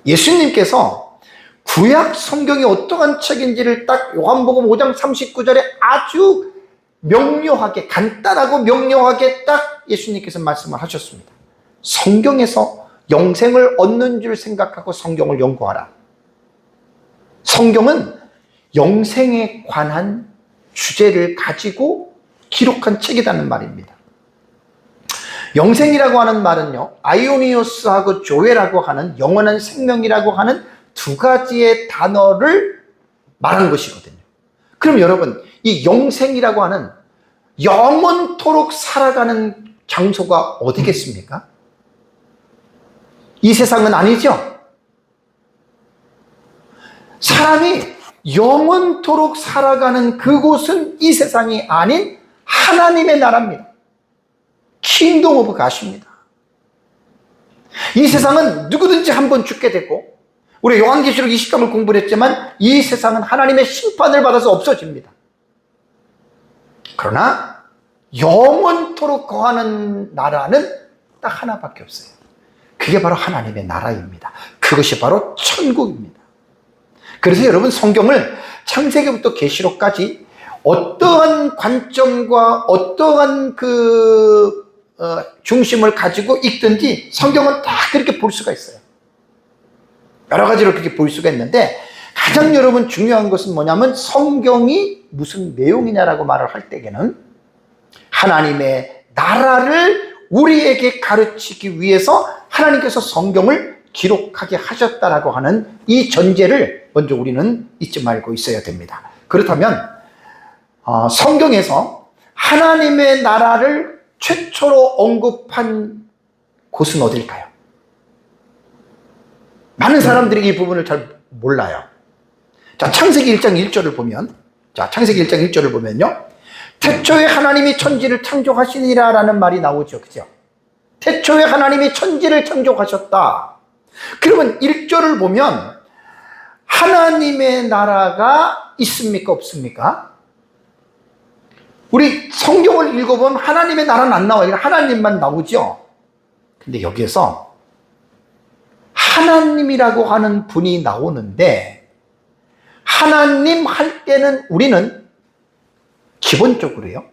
예수님께서 구약 성경이 어떠한 책인지를 딱 요한복음 5장 39절에 아주 명료하게, 간단하고 명료하게 딱 예수님께서 말씀을 하셨습니다. 성경에서 영생을 얻는 줄 생각하고 성경을 연구하라. 성경은 영생에 관한 주제를 가지고 기록한 책이라는 말입니다. 영생이라고 하는 말은요, 아이오니오스하고 조에라고 하는 영원한 생명이라고 하는 두 가지의 단어를 말하는 것이거든요. 그럼 여러분, 이 영생이라고 하는 영원토록 살아가는 장소가 어디겠습니까? 이 세상은 아니죠. 사람이 영원토록 살아가는 그곳은 이 세상이 아닌 하나님의 나라입니다. 킹덤 오브 갓입니다. 이 세상은 누구든지 한 번 죽게 되고, 우리 요한계시록 20장을 공부를 했지만 이 세상은 하나님의 심판을 받아서 없어집니다. 그러나 영원토록 거하는 나라는 딱 하나밖에 없어요. 그게 바로 하나님의 나라입니다. 그것이 바로 천국입니다. 그래서 여러분, 성경을 창세기부터 계시록까지 어떠한 관점과 어떠한 중심을 가지고 읽든지 성경은 다 그렇게 볼 수가 있어요. 여러 가지로 그렇게 볼 수가 있는데, 가장 여러분 중요한 것은 뭐냐면, 성경이 무슨 내용이냐라고 말을 할 때에는 하나님의 나라를 우리에게 가르치기 위해서 하나님께서 성경을 기록하게 하셨다라고 하는 이 전제를 먼저 우리는 잊지 말고 있어야 됩니다. 그렇다면 성경에서 하나님의 나라를 최초로 언급한 곳은 어딜까요? 많은 사람들이 이 부분을 잘 몰라요. 자, 창세기 1장 1절을 보면, 요 태초에 하나님이 천지를 창조하시니라 라는 말이 나오죠. 그죠? 태초에 하나님이 천지를 창조하셨다. 그러면 1절을 보면 하나님의 나라가 있습니까? 없습니까? 우리 성경을 읽어보면 하나님의 나라는 안 나와요. 하나님만 나오죠. 근데 여기에서 하나님이라고 하는 분이 나오는데, 하나님 할 때는 우리는 기본적으로요,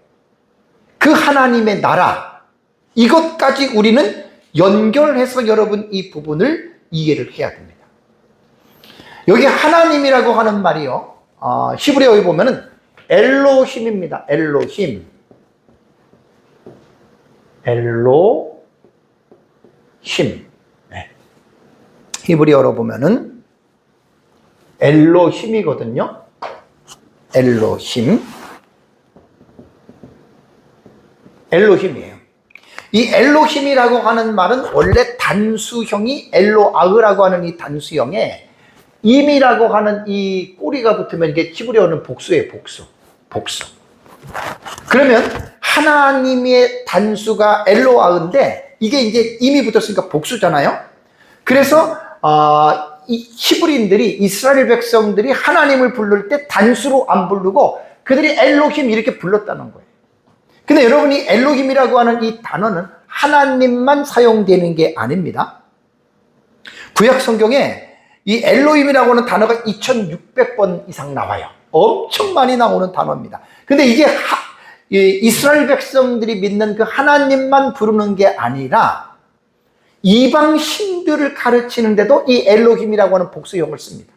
그 하나님의 나라, 이것까지 우리는 연결해서 여러분 이 부분을 이해를 해야 됩니다. 여기 하나님이라고 하는 말이요, 히브리어에 보면은 엘로힘입니다. 엘로힘. 네. 히브리어로 보면은 엘로힘이거든요. 엘로힘이에요. 이 엘로힘이라고 하는 말은 원래 단수형이 엘로아흐라고 하는 이 단수형에 임이라고 하는 이 꼬리가 붙으면 이게 히브리어는 복수예요. 복수. 그러면 하나님의 단수가 엘로아흐인데 이게 이제 임이 붙었으니까 복수잖아요. 그래서 이 히브리인들이, 이스라엘 백성들이 하나님을 부를 때 단수로 안 부르고 그들이 엘로힘 이렇게 불렀다는 거예요. 근데 여러분이 엘로힘이라고 하는 이 단어는 하나님만 사용되는 게 아닙니다. 구약 성경에 이 엘로힘이라고 하는 단어가 2600번 이상 나와요. 엄청 많이 나오는 단어입니다. 근데 이게 이스라엘 백성들이 믿는 그 하나님만 부르는 게 아니라 이방 신들을 가르치는데도 이 엘로힘이라고 하는 복수형을 씁니다.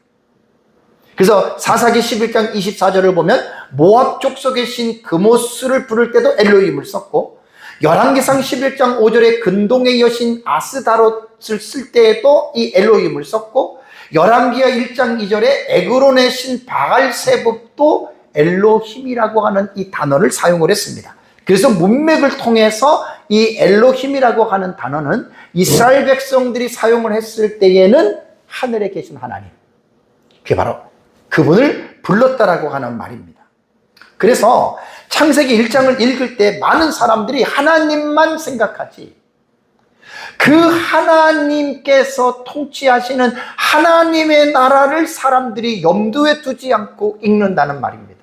그래서 사사기 11장 24절을 보면 모압 족속의 신 그모스를 부를 때도 엘로힘을 썼고, 열왕기상 11장 5절에 근동의 여신 아스다롯을 쓸 때에도 이 엘로힘을 썼고, 열왕기하 1장 2절에 에그론의 신 바알세붑도 엘로힘이라고 하는 이 단어를 사용을 했습니다. 그래서 문맥을 통해서 이 엘로힘이라고 하는 단어는 이스라엘 백성들이 사용을 했을 때에는 하늘에 계신 하나님, 그게 바로 그분을 불렀다라고 하는 말입니다. 그래서 창세기 1장을 읽을 때 많은 사람들이 하나님만 생각하지, 그 하나님께서 통치하시는 하나님의 나라를 사람들이 염두에 두지 않고 읽는다는 말입니다.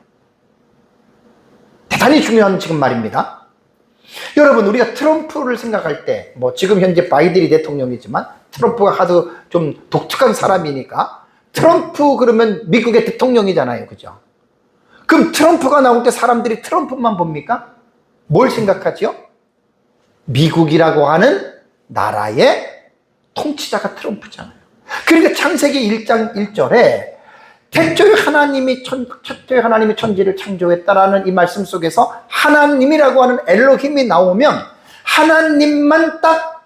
대단히 중요한 지금 말입니다. 여러분, 우리가 트럼프를 생각할 때, 지금 현재 바이든이 대통령이지만 트럼프가 하도 좀 독특한 사람이니까 트럼프 그러면 미국의 대통령이잖아요. 그죠? 그럼 트럼프가 나올 때 사람들이 트럼프만 봅니까? 뭘 생각하죠? 미국이라고 하는 나라의 통치자가 트럼프잖아요. 그러니까 창세기 1장 1절에 태초에 하나님이 천지를 창조했다라는 이 말씀 속에서 하나님이라고 하는 엘로힘이 나오면 하나님만 딱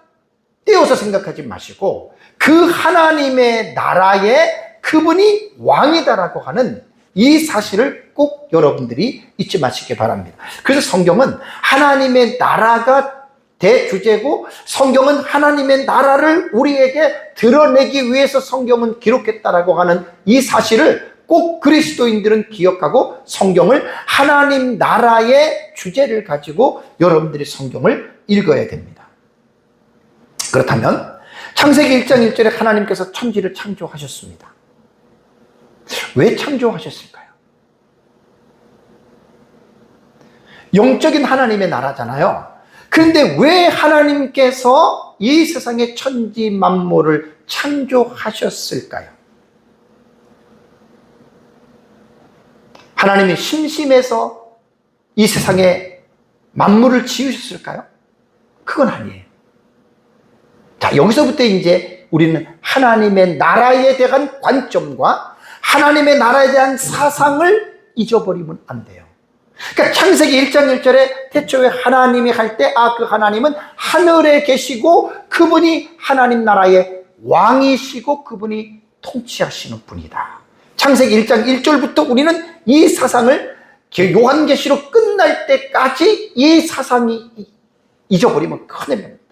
떼어서 생각하지 마시고 그 하나님의 나라에 그분이 왕이다라고 하는 이 사실을 꼭 여러분들이 잊지 마시기 바랍니다. 그래서 성경은 하나님의 나라가 대주제고, 성경은 하나님의 나라를 우리에게 드러내기 위해서 성경은 기록했다라고 하는 이 사실을 꼭 그리스도인들은 기억하고 성경을 하나님 나라의 주제를 가지고 여러분들이 성경을 읽어야 됩니다. 그렇다면 창세기 1장 1절에 하나님께서 천지를 창조하셨습니다. 왜 창조하셨을까요? 영적인 하나님의 나라잖아요. 그런데 왜 하나님께서 이 세상의 천지 만물을 창조하셨을까요? 하나님이 심심해서 이 세상에 만물을 지으셨을까요? 그건 아니에요. 자, 여기서부터 이제 우리는 하나님의 나라에 대한 관점과 하나님의 나라에 대한 사상을 잊어버리면 안 돼요. 그러니까 창세기 1장 1절에 태초에 하나님이 할 때 그 하나님은 하늘에 계시고 그분이 하나님 나라의 왕이시고 그분이 통치하시는 분이다. 창세기 1장 1절부터 우리는 이 사상을 요한계시록 끝날 때까지 이 사상이 잊어버리면 큰일 납니다.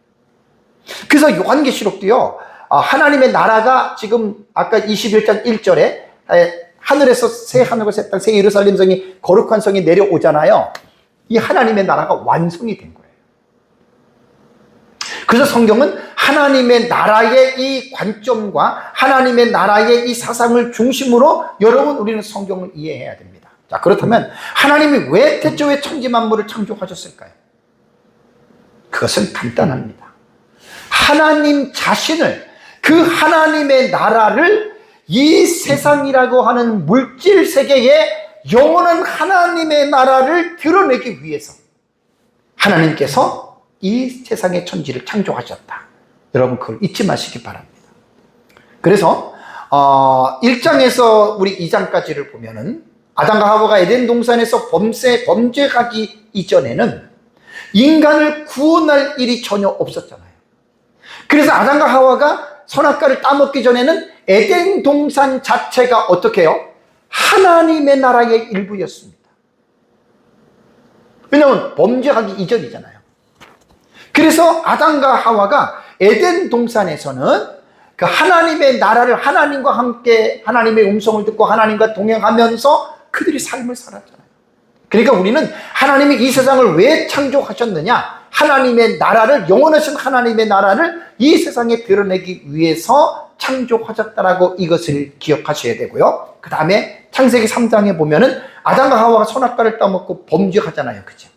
그래서 요한계시록도요, 하나님의 나라가 지금 아까 21장 1절에 하늘에서 새 하늘과 새 땅, 새 예루살렘 성이 거룩한 성이 내려오잖아요. 이 하나님의 나라가 완성이 된 거예요. 그래서 성경은 하나님의 나라의 이 관점과 하나님의 나라의 이 사상을 중심으로 여러분 우리는 성경을 이해해야 됩니다. 자, 그렇다면 하나님이 왜 태초에 천지 만물을 창조하셨을까요? 그것은 간단합니다. 하나님 자신을, 그 하나님의 나라를 이 세상이라고 하는 물질 세계에 영원한 하나님의 나라를 드러내기 위해서 하나님께서 이 세상의 천지를 창조하셨다. 여러분 그걸 잊지 마시기 바랍니다. 그래서 1장에서 우리 2장까지를 보면은 아담과 하와가 에덴 동산에서 범죄하기 이전에는 인간을 구원할 일이 전혀 없었잖아요. 그래서 아담과 하와가 선악과를 따먹기 전에는 에덴 동산 자체가 어떻게 해요? 하나님의 나라의 일부였습니다. 왜냐하면 범죄하기 이전이잖아요. 그래서 아담과 하와가 에덴 동산에서는 그 하나님의 나라를 하나님과 함께 하나님의 음성을 듣고 하나님과 동행하면서 그들이 삶을 살았잖아요. 그러니까 우리는 하나님이 이 세상을 왜 창조하셨느냐? 하나님의 나라를, 영원하신 하나님의 나라를 이 세상에 드러내기 위해서 창조하셨다라고 이것을 기억하셔야 되고요. 그 다음에 창세기 3장에 보면은 아담과 하와가 선악과를 따먹고 범죄하잖아요. 그죠?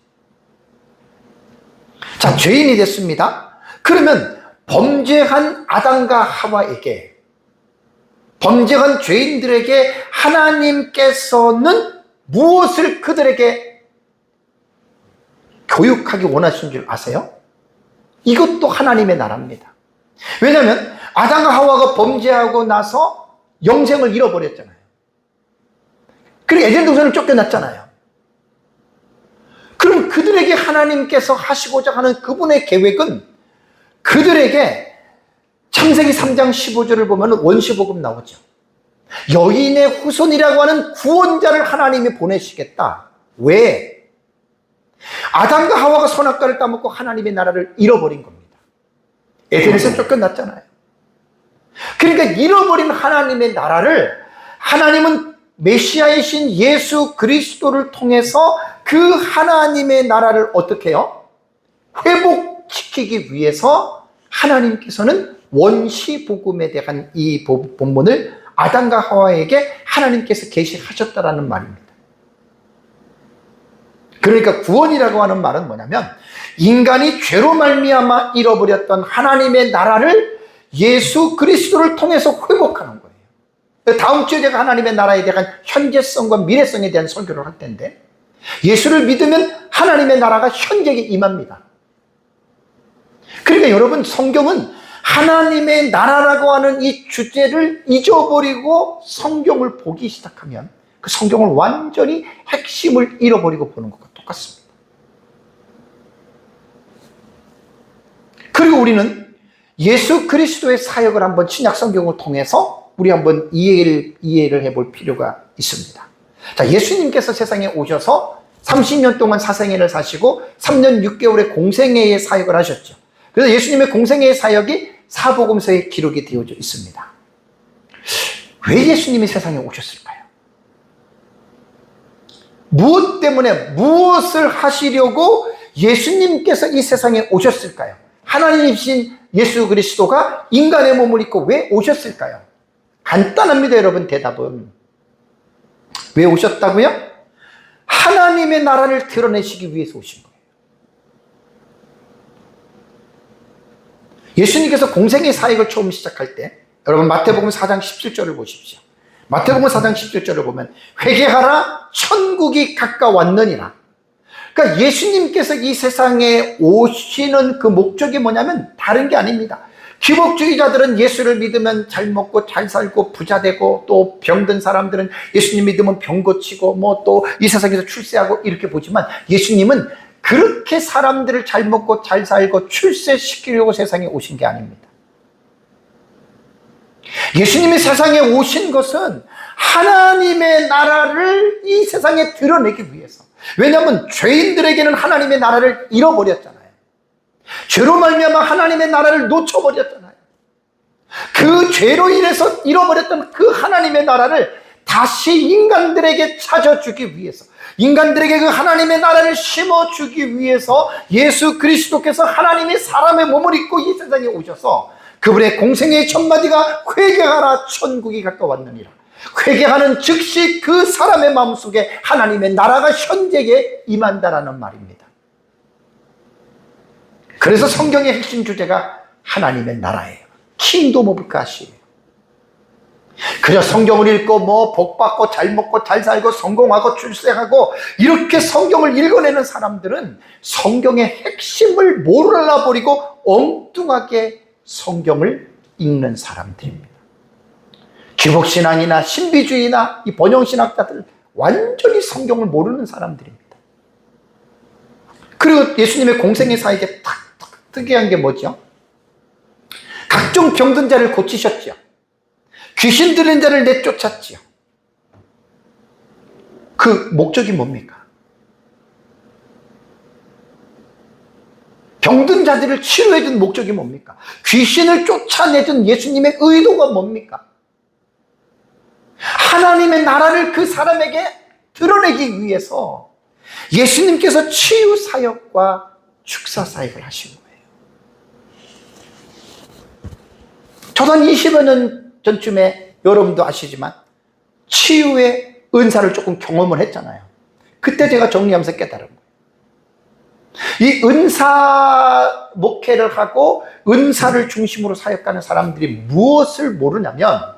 자, 죄인이 됐습니다. 그러면 범죄한 아담과 하와에게, 범죄한 죄인들에게 하나님께서는 무엇을 그들에게 교육하기 원하시는 줄 아세요? 이것도 하나님의 나라입니다. 왜냐하면 아담과 하와가 범죄하고 나서 영생을 잃어버렸잖아요. 그리고 에덴 동산을 쫓겨났잖아요. 그럼 그들에게 하나님께서 하시고자 하는 그분의 계획은 그들에게 창세기 3장 15절을 보면 원시복음 나오죠. 여인의 후손이라고 하는 구원자를 하나님이 보내시겠다. 왜? 아담과 하와가 선악과를 따먹고 하나님의 나라를 잃어버린 겁니다. 에덴에서 쫓겨났잖아요. 그러니까 잃어버린 하나님의 나라를 하나님은 메시아이신 예수 그리스도를 통해서 그 하나님의 나라를 어떻게 해요? 회복시키기 위해서 하나님께서는 원시복음에 대한 이 본문을 아담과 하와에게 하나님께서 계시하셨다라는 말입니다. 그러니까 구원이라고 하는 말은 뭐냐면 인간이 죄로 말미암아 잃어버렸던 하나님의 나라를 예수 그리스도를 통해서 회복하는 거예요. 다음 주에 제가 하나님의 나라에 대한 현재성과 미래성에 대한 설교를 할 텐데, 예수를 믿으면 하나님의 나라가 현재에 임합니다. 그러니까 여러분, 성경은 하나님의 나라라고 하는 이 주제를 잊어버리고 성경을 보기 시작하면 그 성경을 완전히 핵심을 잃어버리고 보는 것과 똑같습니다. 그리고 우리는 예수 그리스도의 사역을 한번 신약 성경을 통해서 우리 한번 이해를 해볼 필요가 있습니다. 자, 예수님께서 세상에 오셔서 30년 동안 사생애를 사시고 3년 6개월의 공생애의 사역을 하셨죠. 그래서 예수님의 공생애의 사역이 사복음서에 기록이 되어져 있습니다. 왜 예수님이 세상에 오셨을까요? 무엇 때문에, 무엇을 하시려고 예수님께서 이 세상에 오셨을까요? 하나님이신 예수 그리스도가 인간의 몸을 입고 왜 오셨을까요? 간단합니다, 여러분. 대답은 왜 오셨다고요? 하나님의 나라를 드러내시기 위해서 오신 거예요. 예수님께서 공생의 사역을 처음 시작할 때, 여러분 마태복음 4장 17절을 보십시오. 마태복음 4장 17절을 보면 회개하라 천국이 가까웠느니라. 그러니까 예수님께서 이 세상에 오시는 그 목적이 뭐냐면 다른 게 아닙니다. 기복주의자들은 예수를 믿으면 잘 먹고 잘 살고 부자 되고, 또 병든 사람들은 예수님 믿으면 병 고치고 뭐 또 이 세상에서 출세하고 이렇게 보지만, 예수님은 그렇게 사람들을 잘 먹고 잘 살고 출세시키려고 세상에 오신 게 아닙니다. 예수님이 세상에 오신 것은 하나님의 나라를 이 세상에 드러내기 위해서. 왜냐하면 죄인들에게는 하나님의 나라를 잃어버렸잖아요. 죄로 말미암아 하나님의 나라를 놓쳐버렸잖아요. 그 죄로 인해서 잃어버렸던 그 하나님의 나라를 다시 인간들에게 찾아주기 위해서, 인간들에게 그 하나님의 나라를 심어주기 위해서 예수 그리스도께서 하나님이 사람의 몸을 입고 이 세상에 오셔서 그분의 공생의 첫마디가 회개하라 천국이 가까웠느니라. 회개하는 즉시 그 사람의 마음속에 하나님의 나라가 현재에 임한다라는 말입니다. 그래서 성경의 핵심 주제가 하나님의 나라예요. 킹덤 오브 갓이에요. 그저 성경을 읽고 뭐 복받고 잘 먹고 잘 살고 성공하고 출세하고 이렇게 성경을 읽어내는 사람들은 성경의 핵심을 몰라버리고 엉뚱하게 성경을 읽는 사람들입니다. 기복신앙이나 신비주의나 이 번영신학자들 완전히 성경을 모르는 사람들입니다. 그리고 예수님의 공생의 사역에 특이한 게 뭐죠? 각종 병든 자를 고치셨죠. 귀신 들린 자를 내쫓았지요. 그 목적이 뭡니까? 병든 자들을 치료해준 목적이 뭡니까? 귀신을 쫓아내준 예수님의 의도가 뭡니까? 하나님의 나라를 그 사람에게 드러내기 위해서 예수님께서 치유 사역과 축사 사역을 하신 거예요. 저도 한 20여 년 전쯤에 여러분도 아시지만 치유의 은사를 조금 경험을 했잖아요. 그때 제가 정리하면서 깨달은 거예요. 이 은사 목회를 하고 은사를 중심으로 사역하는 사람들이 무엇을 모르냐면,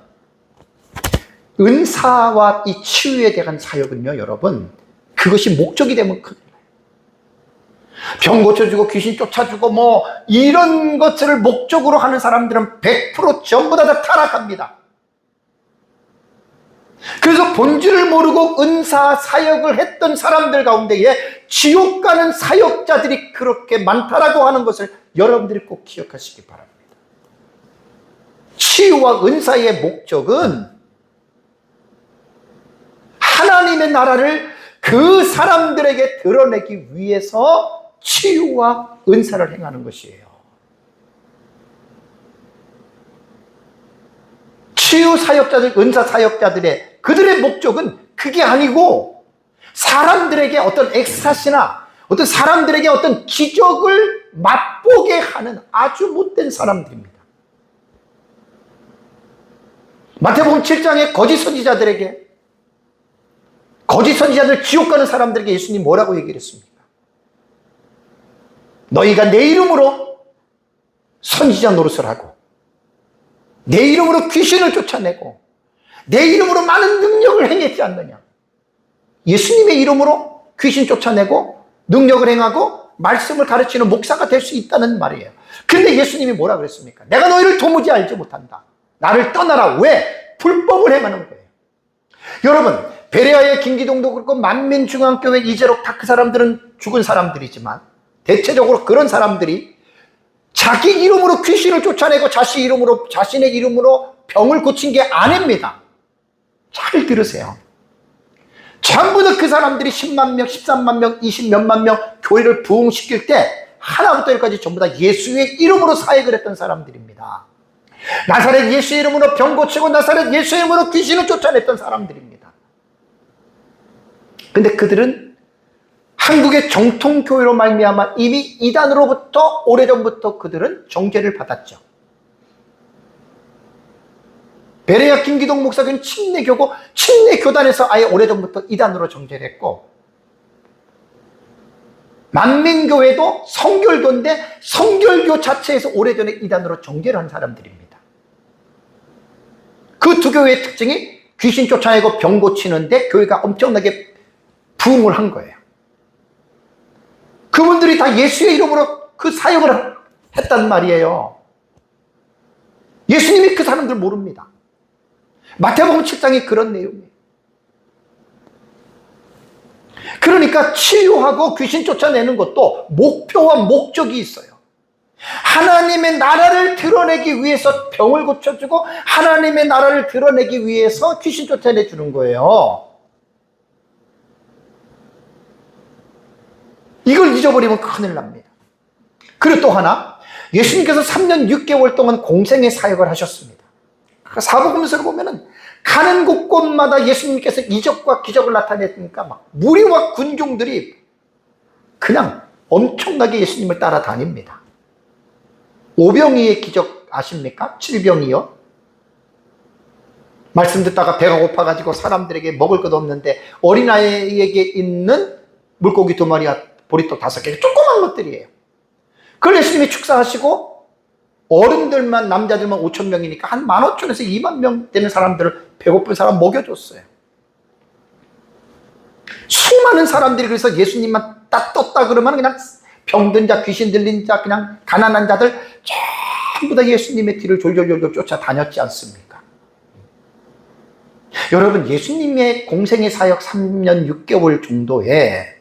은사와 이 치유에 대한 사역은요, 여러분, 그것이 목적이 되면 큰일 나요. 병 고쳐주고 귀신 쫓아주고 뭐 이런 것들을 목적으로 하는 사람들은 100% 전부 다 타락합니다. 그래서 본질을 모르고 은사 사역을 했던 사람들 가운데에 지옥 가는 사역자들이 그렇게 많다라고 하는 것을 여러분들이 꼭 기억하시기 바랍니다. 치유와 은사의 목적은 하나님의 나라를 그 사람들에게 드러내기 위해서 치유와 은사를 행하는 것이에요. 치유 사역자들, 은사 사역자들의 그들의 목적은 그게 아니고, 사람들에게 어떤 엑스타시나 어떤 사람들에게 어떤 기적을 맛보게 하는 아주 못된 사람들입니다. 마태복음 7장에 거짓 선지자들에게, 거짓 선지자들 지옥 가는 사람들에게 예수님 뭐라고 얘기를 했습니까? 너희가 내 이름으로 선지자 노릇을 하고 내 이름으로 귀신을 쫓아내고 내 이름으로 많은 능력을 행했지 않느냐. 예수님의 이름으로 귀신 쫓아내고 능력을 행하고 말씀을 가르치는 목사가 될 수 있다는 말이에요. 근데 예수님이 뭐라 그랬습니까? 내가 너희를 도무지 알지 못한다. 나를 떠나라. 왜? 불법을 행하는 거예요. 여러분, 베레아의 김기동도 그렇고 만민중앙교회 이재록 다 그 사람들은 죽은 사람들이지만 대체적으로 그런 사람들이 자기 이름으로 귀신을 쫓아내고 자신의 이름으로 병을 고친 게 아닙니다. 잘 들으세요. 전부 다 그 사람들이 10만 명, 13만 명, 20몇만 명 교회를 부흥시킬 때 하나부터 열까지 전부 다 예수의 이름으로 사역을 했던 사람들입니다. 나사렛 예수의 이름으로 병 고치고 나사렛 예수의 이름으로 귀신을 쫓아냈던 사람들입니다. 근데 그들은 한국의 정통교회로 말미암아 이미 이단으로부터 오래전부터 그들은 정죄를 받았죠. 베레아 김기동 목사교는 침례교고 침례교단에서 아예 오래전부터 이단으로 정죄를 했고, 만민교회도 성결교인데 성결교 자체에서 오래전에 이단으로 정죄를 한 사람들입니다. 그 두 교회의 특징이 귀신 쫓아내고 병 고치는데 교회가 엄청나게 부흥을 한 거예요. 그분들이 다 예수의 이름으로 그 사역을 했단 말이에요. 예수님이 그 사람들 모릅니다. 마태복음 7장이 그런 내용이에요. 그러니까 치유하고 귀신 쫓아내는 것도 목표와 목적이 있어요. 하나님의 나라를 드러내기 위해서 병을 고쳐주고 하나님의 나라를 드러내기 위해서 귀신 쫓아내주는 거예요. 이걸 잊어버리면 큰일 납니다. 그리고 또 하나, 예수님께서 3년 6개월 동안 공생의 사역을 하셨습니다. 사복음서를 보면은 가는 곳곳마다 예수님께서 이적과 기적을 나타냈으니까 막 무리와 군중들이 그냥 엄청나게 예수님을 따라다닙니다. 오병이의 기적 아십니까? 7병이요. 말씀 듣다가 배가 고파가지고 사람들에게 먹을 것 없는데 어린아이에게 있는 물고기 2마리와 보리떡 5개, 조그만 것들이에요. 그걸 예수님이 축사하시고 어른들만, 남자들만 5,000명이니까 한 15,000에서 20,000명 되는 사람들을, 배고픈 사람 먹여줬어요. 수많은 사람들이 그래서 예수님만 딱 떴다 그러면 그냥 병든 자, 귀신 들린 자, 그냥 가난한 자들 전부 다 예수님의 뒤를 졸졸졸졸 쫓아다녔지 않습니까? 여러분, 예수님의 공생의 사역 3년 6개월 정도에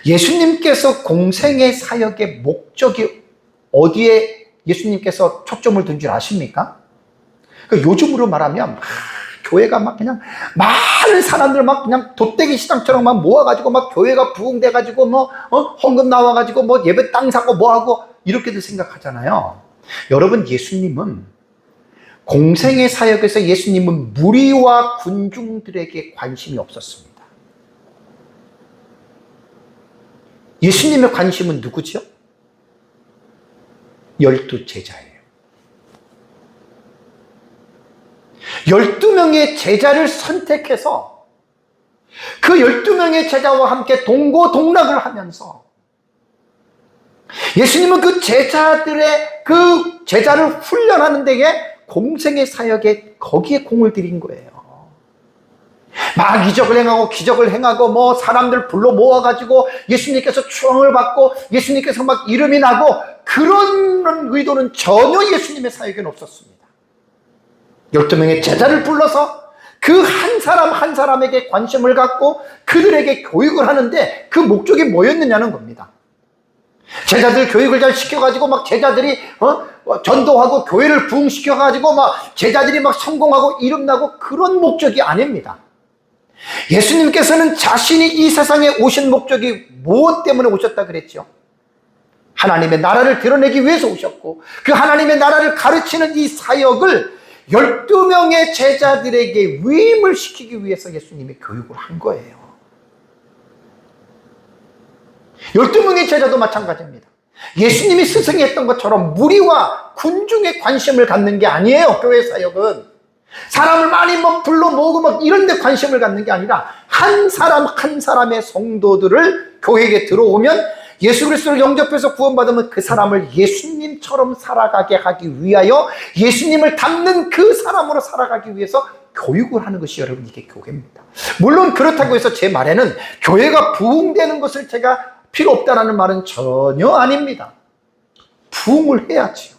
예수님께서 공생의 사역의 목적이 어디에 예수님께서 초점을 둔 줄 아십니까? 그러니까 요즘으로 말하면 교회가 막 그냥 많은 사람들 막 그냥 돗대기 시장처럼 막 모아가지고 막 교회가 부흥돼가지고 뭐 헌금 나와가지고 뭐 예배 땅 사고 뭐하고 이렇게들 생각하잖아요. 여러분, 예수님은 공생의 사역에서 예수님은 무리와 군중들에게 관심이 없었습니다. 예수님의 관심은 누구죠? 12 제자예요. 12명의 제자를 선택해서 그 12명의 제자와 함께 동고동락을 하면서 예수님은 그 제자를 훈련하는 데에 공생의 사역에 거기에 공을 들인 거예요. 막 이적을 행하고 기적을 행하고 뭐 사람들 불러 모아가지고 예수님께서 추앙을 받고 예수님께서 막 이름이 나고 그런 의도는 전혀 예수님의 사역에는 없었습니다. 12명의 제자를 불러서 그 한 사람 한 사람에게 관심을 갖고 그들에게 교육을 하는데 그 목적이 뭐였느냐는 겁니다. 제자들 교육을 잘 시켜가지고 막 제자들이 전도하고 교회를 부흥시켜가지고 막 제자들이 막 성공하고 이름나고 그런 목적이 아닙니다. 예수님께서는 자신이 이 세상에 오신 목적이 무엇 때문에 오셨다 그랬죠? 하나님의 나라를 드러내기 위해서 오셨고 그 하나님의 나라를 가르치는 이 사역을 12명의 제자들에게 위임을 시키기 위해서 예수님이 교육을 한 거예요. 12명의 제자도 마찬가지입니다. 예수님이 스승했던 것처럼 무리와 군중의 관심을 갖는 게 아니에요. 교회 사역은 사람을 많이 불러 모으고 막 이런 데 관심을 갖는 게 아니라 한 사람 한 사람의 성도들을 교회에 들어오면 예수 그리스도를 영접해서 구원받으면 그 사람을 예수님처럼 살아가게 하기 위하여 예수님을 닮는 그 사람으로 살아가기 위해서 교육을 하는 것이 여러분 이게 교회입니다. 물론 그렇다고 해서 제 말에는 교회가 부흥되는 것을 제가 필요 없다는 말은 전혀 아닙니다. 부흥을 해야지요.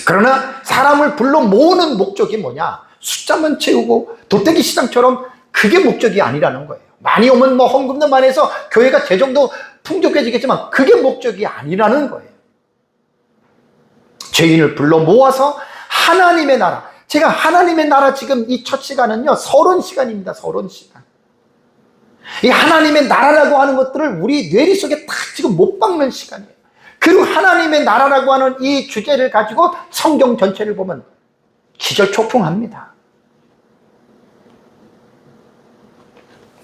그러나 사람을 불러 모으는 목적이 뭐냐? 숫자만 채우고 돗대기 시장처럼 그게 목적이 아니라는 거예요. 많이 오면 뭐 헌금도 많이 해서 교회가 재정도 풍족해지겠지만 그게 목적이 아니라는 거예요. 죄인을 불러 모아서 하나님의 나라, 제가 하나님의 나라 지금 이 첫 시간은요 서론 시간입니다. 서론 시간. 이 하나님의 나라라고 하는 것들을 우리 뇌리 속에 딱 지금 못 박는 시간이에요. 그리고 하나님의 나라라고 하는 이 주제를 가지고 성경 전체를 보면 기절초풍합니다.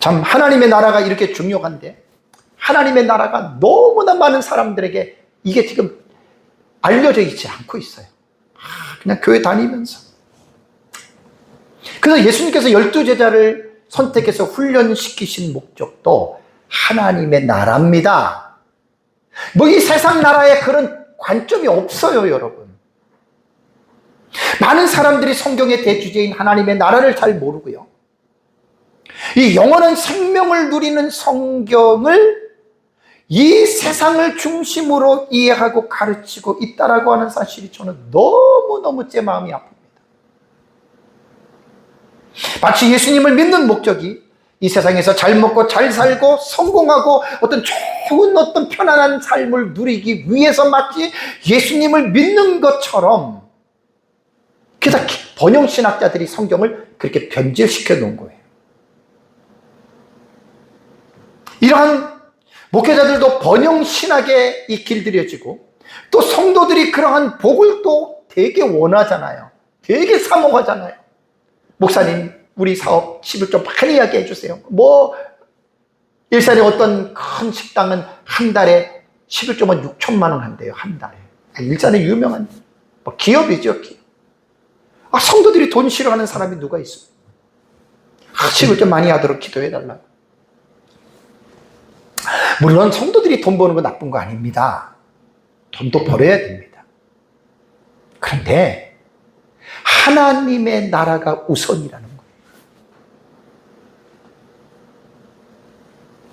참 하나님의 나라가 이렇게 중요한데 하나님의 나라가 너무나 많은 사람들에게 이게 지금 알려져 있지 않고 있어요. 그냥 교회 다니면서. 그래서 예수님께서 12제자를 선택해서 훈련시키신 목적도 하나님의 나라입니다. 뭐 이 세상 나라에 그런 관점이 없어요, 여러분. 많은 사람들이 성경의 대주제인 하나님의 나라를 잘 모르고요. 이 영원한 생명을 누리는 성경을 이 세상을 중심으로 이해하고 가르치고 있다라고 하는 사실이 저는 너무너무 제 마음이 아픕니다. 마치 예수님을 믿는 목적이 이 세상에서 잘 먹고 잘 살고 성공하고 어떤 좋은 어떤 편안한 삶을 누리기 위해서 마치 예수님을 믿는 것처럼, 그래서 번영신학자들이 성경을 그렇게 변질시켜 놓은 거예요. 이러한 목회자들도 번영신학에 이 길들여지고 또 성도들이 그러한 복을 또 되게 원하잖아요. 되게 사모하잖아요. 목사님, 우리 사업 11조 많이 이야기해 주세요. 뭐 일산의 어떤 큰 식당은 한 달에 11조면 6천만 원 한대요. 한 달에. 일산의 유명한 뭐 기업이죠, 기업. 성도들이 돈 싫어하는 사람이 누가 있어요? 11조 많이 하도록 기도해 달라고. 물론 성도들이 돈 버는 건 나쁜 거 아닙니다. 돈도 벌어야 됩니다. 그런데 하나님의 나라가 우선이라는 거예요.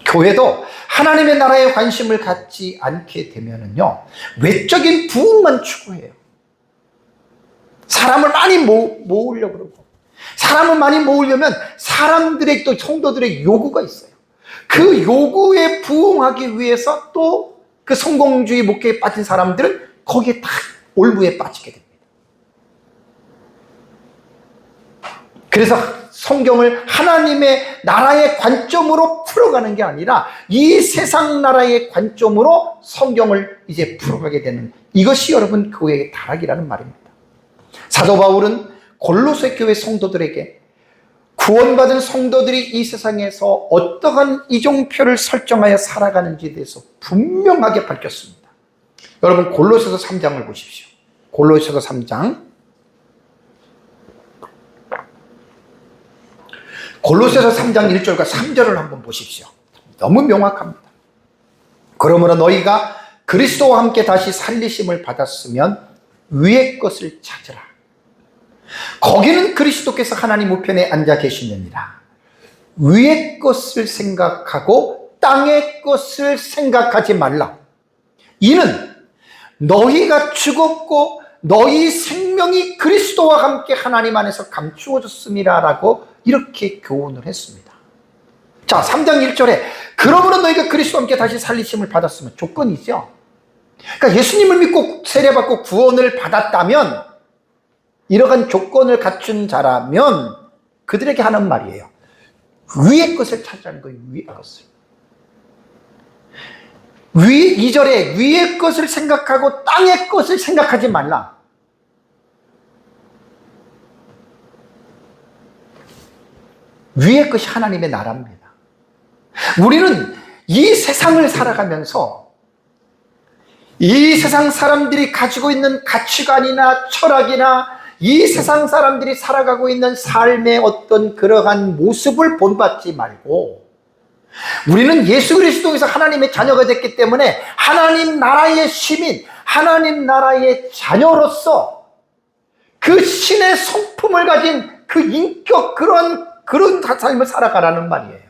교회도 하나님의 나라에 관심을 갖지 않게 되면은요, 외적인 부흥만 추구해요. 사람을 많이 모으려고 그러고, 사람을 많이 모으려면 사람들의 또 성도들의 요구가 있어요. 그 요구에 부응하기 위해서 또 그 성공주의 목회에 빠진 사람들은 거기에 딱 올무에 빠지게 됩니다. 그래서 성경을 하나님의 나라의 관점으로 풀어가는 게 아니라 이 세상 나라의 관점으로 성경을 이제 풀어가게 되는, 이것이 여러분 교회의 타락이라는 말입니다. 사도 바울은 골로새 교회 성도들에게 구원받은 성도들이 이 세상에서 어떠한 이종표를 설정하여 살아가는지에 대해서 분명하게 밝혔습니다. 여러분 골로새서 3장을 보십시오. 골로새서 3장. 골로새서 3장 1절과 3절을 한번 보십시오. 너무 명확합니다. 그러므로 너희가 그리스도와 함께 다시 살리심을 받았으면 위의 것을 찾으라. 거기는 그리스도께서 하나님 우편에 앉아 계시느니라. 위의 것을 생각하고 땅의 것을 생각하지 말라. 이는 너희가 죽었고 너희 생명이 그리스도와 함께 하나님 안에서 감추어졌음이라 라고 이렇게 교훈을 했습니다. 자, 3장 1절에 그러므로 너희가 그리스도와 함께 다시 살리심을 받았으면, 조건이죠. 그러니까 예수님을 믿고 세례받고 구원을 받았다면, 이러한 조건을 갖춘 자라면 그들에게 하는 말이에요. 위의 것을 찾자는 거예요. 위의 것을. 2절에 위의 것을 생각하고 땅의 것을 생각하지 말라. 위의 것이 하나님의 나라입니다. 우리는 이 세상을 살아가면서 이 세상 사람들이 가지고 있는 가치관이나 철학이나 이 세상 사람들이 살아가고 있는 삶의 어떤 그러한 모습을 본받지 말고, 우리는 예수 그리스도에서 하나님의 자녀가 됐기 때문에 하나님 나라의 시민, 하나님 나라의 자녀로서 그 신의 성품을 가진 그 인격, 그런 삶을 살아가라는 말이에요.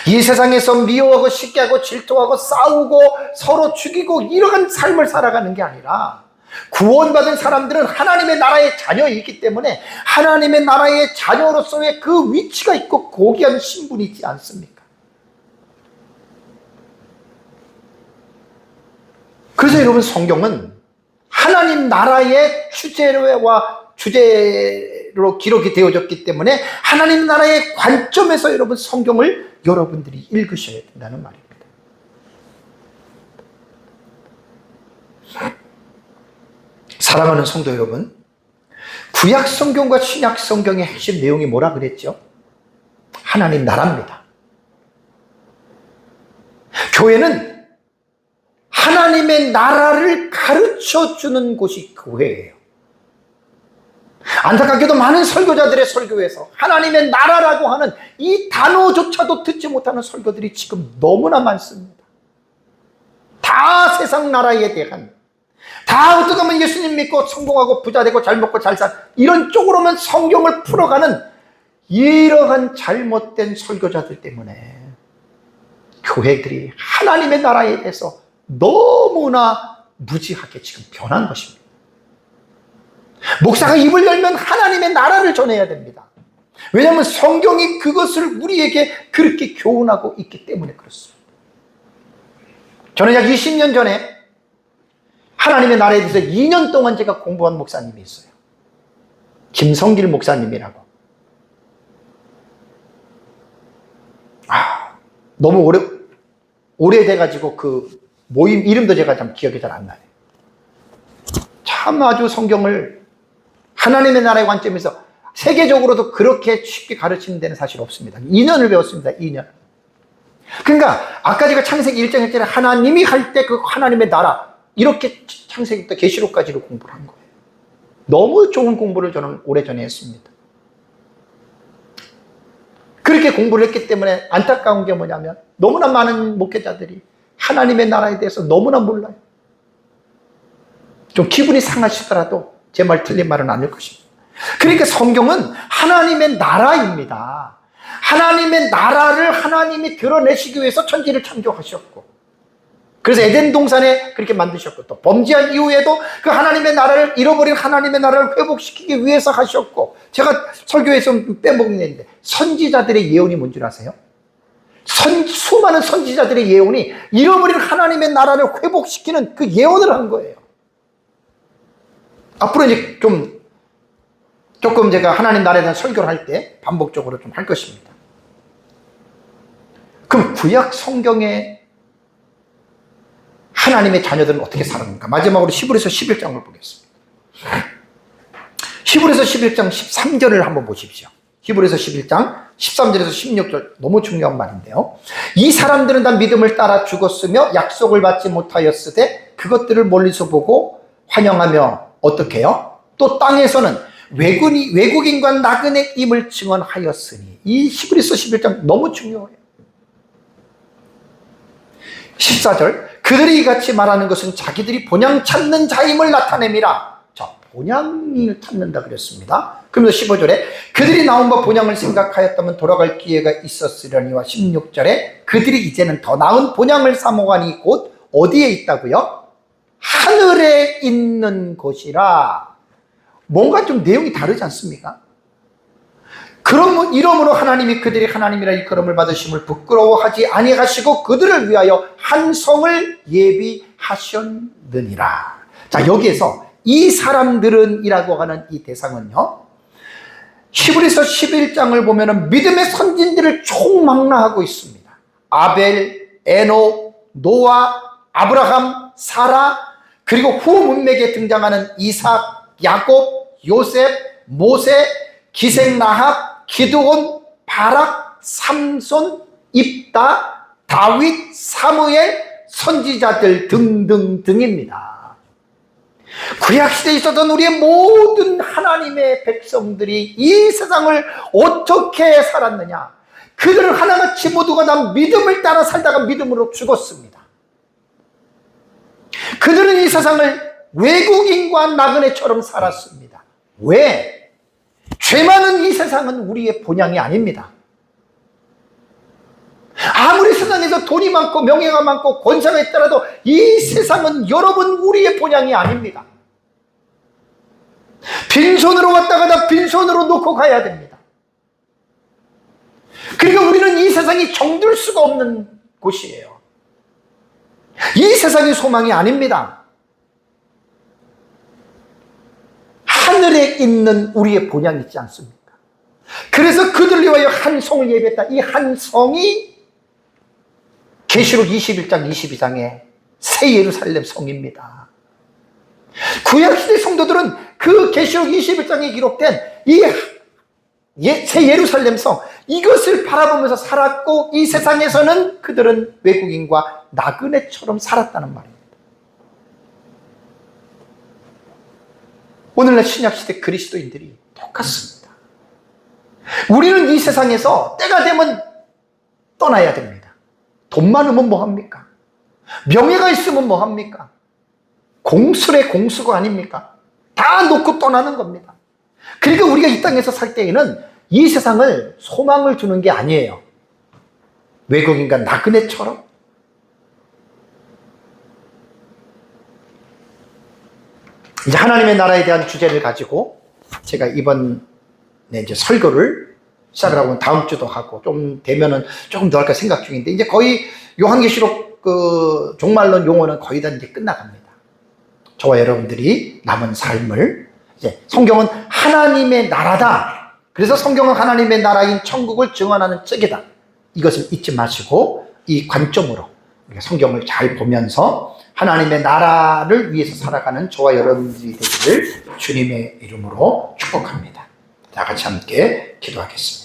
이 세상에서 미워하고 시기하고 질투하고 싸우고 서로 죽이고 이러한 삶을 살아가는 게 아니라, 구원받은 사람들은 하나님의 나라의 자녀이기 때문에 하나님의 나라의 자녀로서의 그 위치가 있고 고귀한 신분이 있지 않습니까? 그래서 여러분 성경은 하나님 나라의 주제로 기록이 되어졌기 때문에 하나님 나라의 관점에서 여러분 성경을 여러분들이 읽으셔야 된다는 말입니다. 사랑하는 성도 여러분, 구약 성경과 신약 성경의 핵심 내용이 뭐라 그랬죠? 하나님 나라입니다. 교회는 하나님의 나라를 가르쳐 주는 곳이 교회예요. 안타깝게도 많은 설교자들의 설교에서 하나님의 나라라고 하는 이 단어조차도 듣지 못하는 설교들이 지금 너무나 많습니다. 다 세상 나라에 대한, 다 어떻게 보면 예수님 믿고 성공하고 부자 되고 잘 먹고 잘 살, 이런 쪽으로만 성경을 풀어가는 이러한 잘못된 설교자들 때문에 교회들이 하나님의 나라에 대해서 너무나 무지하게 지금 변한 것입니다. 목사가 입을 열면 하나님의 나라를 전해야 됩니다. 왜냐하면 성경이 그것을 우리에게 그렇게 교훈하고 있기 때문에 그렇습니다. 저는 약 20년 전에 하나님의 나라에 대해서 2년 동안 제가 공부한 목사님이 있어요. 김성길 목사님이라고. 너무 오래돼가지고 그 모임 이름도 제가 참 기억이 잘 안 나요. 참 아주 성경을 하나님의 나라의 관점에서 세계적으로도 그렇게 쉽게 가르치는 데는 사실 없습니다. 2년을 배웠습니다. 2년. 그러니까 아까 제가 창세기 1장 1절에 하나님이 할 때 그 하나님의 나라, 이렇게 창세기부터 계시록까지를 공부를 한 거예요. 너무 좋은 공부를 저는 오래전에 했습니다. 그렇게 공부를 했기 때문에 안타까운 게 뭐냐면 너무나 많은 목회자들이 하나님의 나라에 대해서 너무나 몰라요. 좀 기분이 상하시더라도 제 말 틀린 말은 아닐 것입니다. 그러니까 성경은 하나님의 나라입니다. 하나님의 나라를 하나님이 드러내시기 위해서 천지를 창조하셨고, 그래서 에덴 동산에 그렇게 만드셨고, 또 범죄한 이후에도 그 하나님의 나라를, 잃어버린 하나님의 나라를 회복시키기 위해서 하셨고, 제가 설교에서 빼먹는데 선지자들의 예언이 뭔 줄 아세요? 수많은 선지자들의 예언이 잃어버린 하나님의 나라를 회복시키는 그 예언을 한 거예요. 앞으로 이제 조금 제가 하나님 나라에 대한 설교를 할 때 반복적으로 좀 할 것입니다. 그럼 구약 성경의 하나님의 자녀들은 어떻게 살았는가? 마지막으로 히브리서 11장을 보겠습니다. 히브리서 11장 13절을 한번 보십시오. 히브리서 11장 13절에서 16절, 너무 중요한 말인데요. 이 사람들은 다 믿음을 따라 죽었으며 약속을 받지 못하였으되 그것들을 멀리서 보고 환영하며 어떻게 해요? 또 땅에서는 외국인과 나그네임을 증언하였으니. 이 히브리서 11장 너무 중요해요. 14절, 그들이 이같이 말하는 것은 자기들이 본향 찾는 자임을 나타냄이라. 자, 본향을 찾는다 그랬습니다. 그러면서 15절에 그들이 나온 바 본향을 생각하였다면 돌아갈 기회가 있었으려니와 16절에 그들이 이제는 더 나은 본향을 사모하니 곧 어디에 있다고요? 하늘에 있는 곳이라. 뭔가 좀 내용이 다르지 않습니까? 그럼 이러므로 하나님이 그들이 하나님이라 일컬음을 받으심을 부끄러워하지 아니하시고 그들을 위하여 한 성을 예비하셨느니라. 자, 여기에서 이 사람들은 이라고 하는 이 대상은요, 히브리서 11장을 보면은 믿음의 선진들을 총망라하고 있습니다. 아벨, 에녹, 노아, 아브라함, 사라, 그리고 후 문맥에 등장하는 이삭, 야곱, 요셉, 모세, 기생 라합, 기드온, 바락, 삼손, 입다, 다윗, 사무엘, 선지자들 등등등입니다. 구약시대에 있었던 우리의 모든 하나님의 백성들이 이 세상을 어떻게 살았느냐? 그들은 하나같이 모두가 다 믿음을 따라 살다가 믿음으로 죽었습니다. 그들은 이 세상을 외국인과 나그네처럼 살았습니다. 왜? 죄 많은 이 세상은 우리의 본향이 아닙니다. 아무리 세상에서 돈이 많고 명예가 많고 권세가 있더라도 이 세상은 여러분 우리의 본향이 아닙니다. 빈손으로 왔다 가다 빈손으로 놓고 가야 됩니다. 그러니까 우리는 이 세상이 정들 수가 없는 곳이에요. 이 세상이 소망이 아닙니다. 하늘에 있는 우리의 본향이 있지 않습니까? 그래서 그들을 위하여 한 성을 예비했다. 이 한 성이 계시록 21장 22장의 새 예루살렘 성입니다. 구약시대 성도들은 그 계시록 21장에 기록된 이 새 예루살렘 성, 이것을 바라보면서 살았고 이 세상에서는 그들은 외국인과 나그네처럼 살았다는 말입니다. 오늘날 신약시대 그리스도인들이 똑같습니다. 우리는 이 세상에서 때가 되면 떠나야 됩니다. 돈 많으면 뭐합니까? 명예가 있으면 뭐합니까? 공술의 공수가 아닙니까? 다 놓고 떠나는 겁니다. 그러니까 우리가 이 땅에서 살 때에는 이 세상을 소망을 두는 게 아니에요. 외국인과 나그네처럼. 이제 하나님의 나라에 대한 주제를 가지고 제가 이번에 이제 설교를 시작을 하고 다음 주도 하고 좀 되면은 조금 더 할까 생각 중인데 이제 거의 요한계시록 그 종말론 용어는 거의 다 이제 끝나갑니다. 저와 여러분들이 남은 삶을 이제 성경은 하나님의 나라다. 그래서 성경은 하나님의 나라인 천국을 증언하는 책이다. 이것을 잊지 마시고 이 관점으로 성경을 잘 보면서 하나님의 나라를 위해서 살아가는 저와 여러분들이 되기를 주님의 이름으로 축복합니다. 다 같이 함께 기도하겠습니다.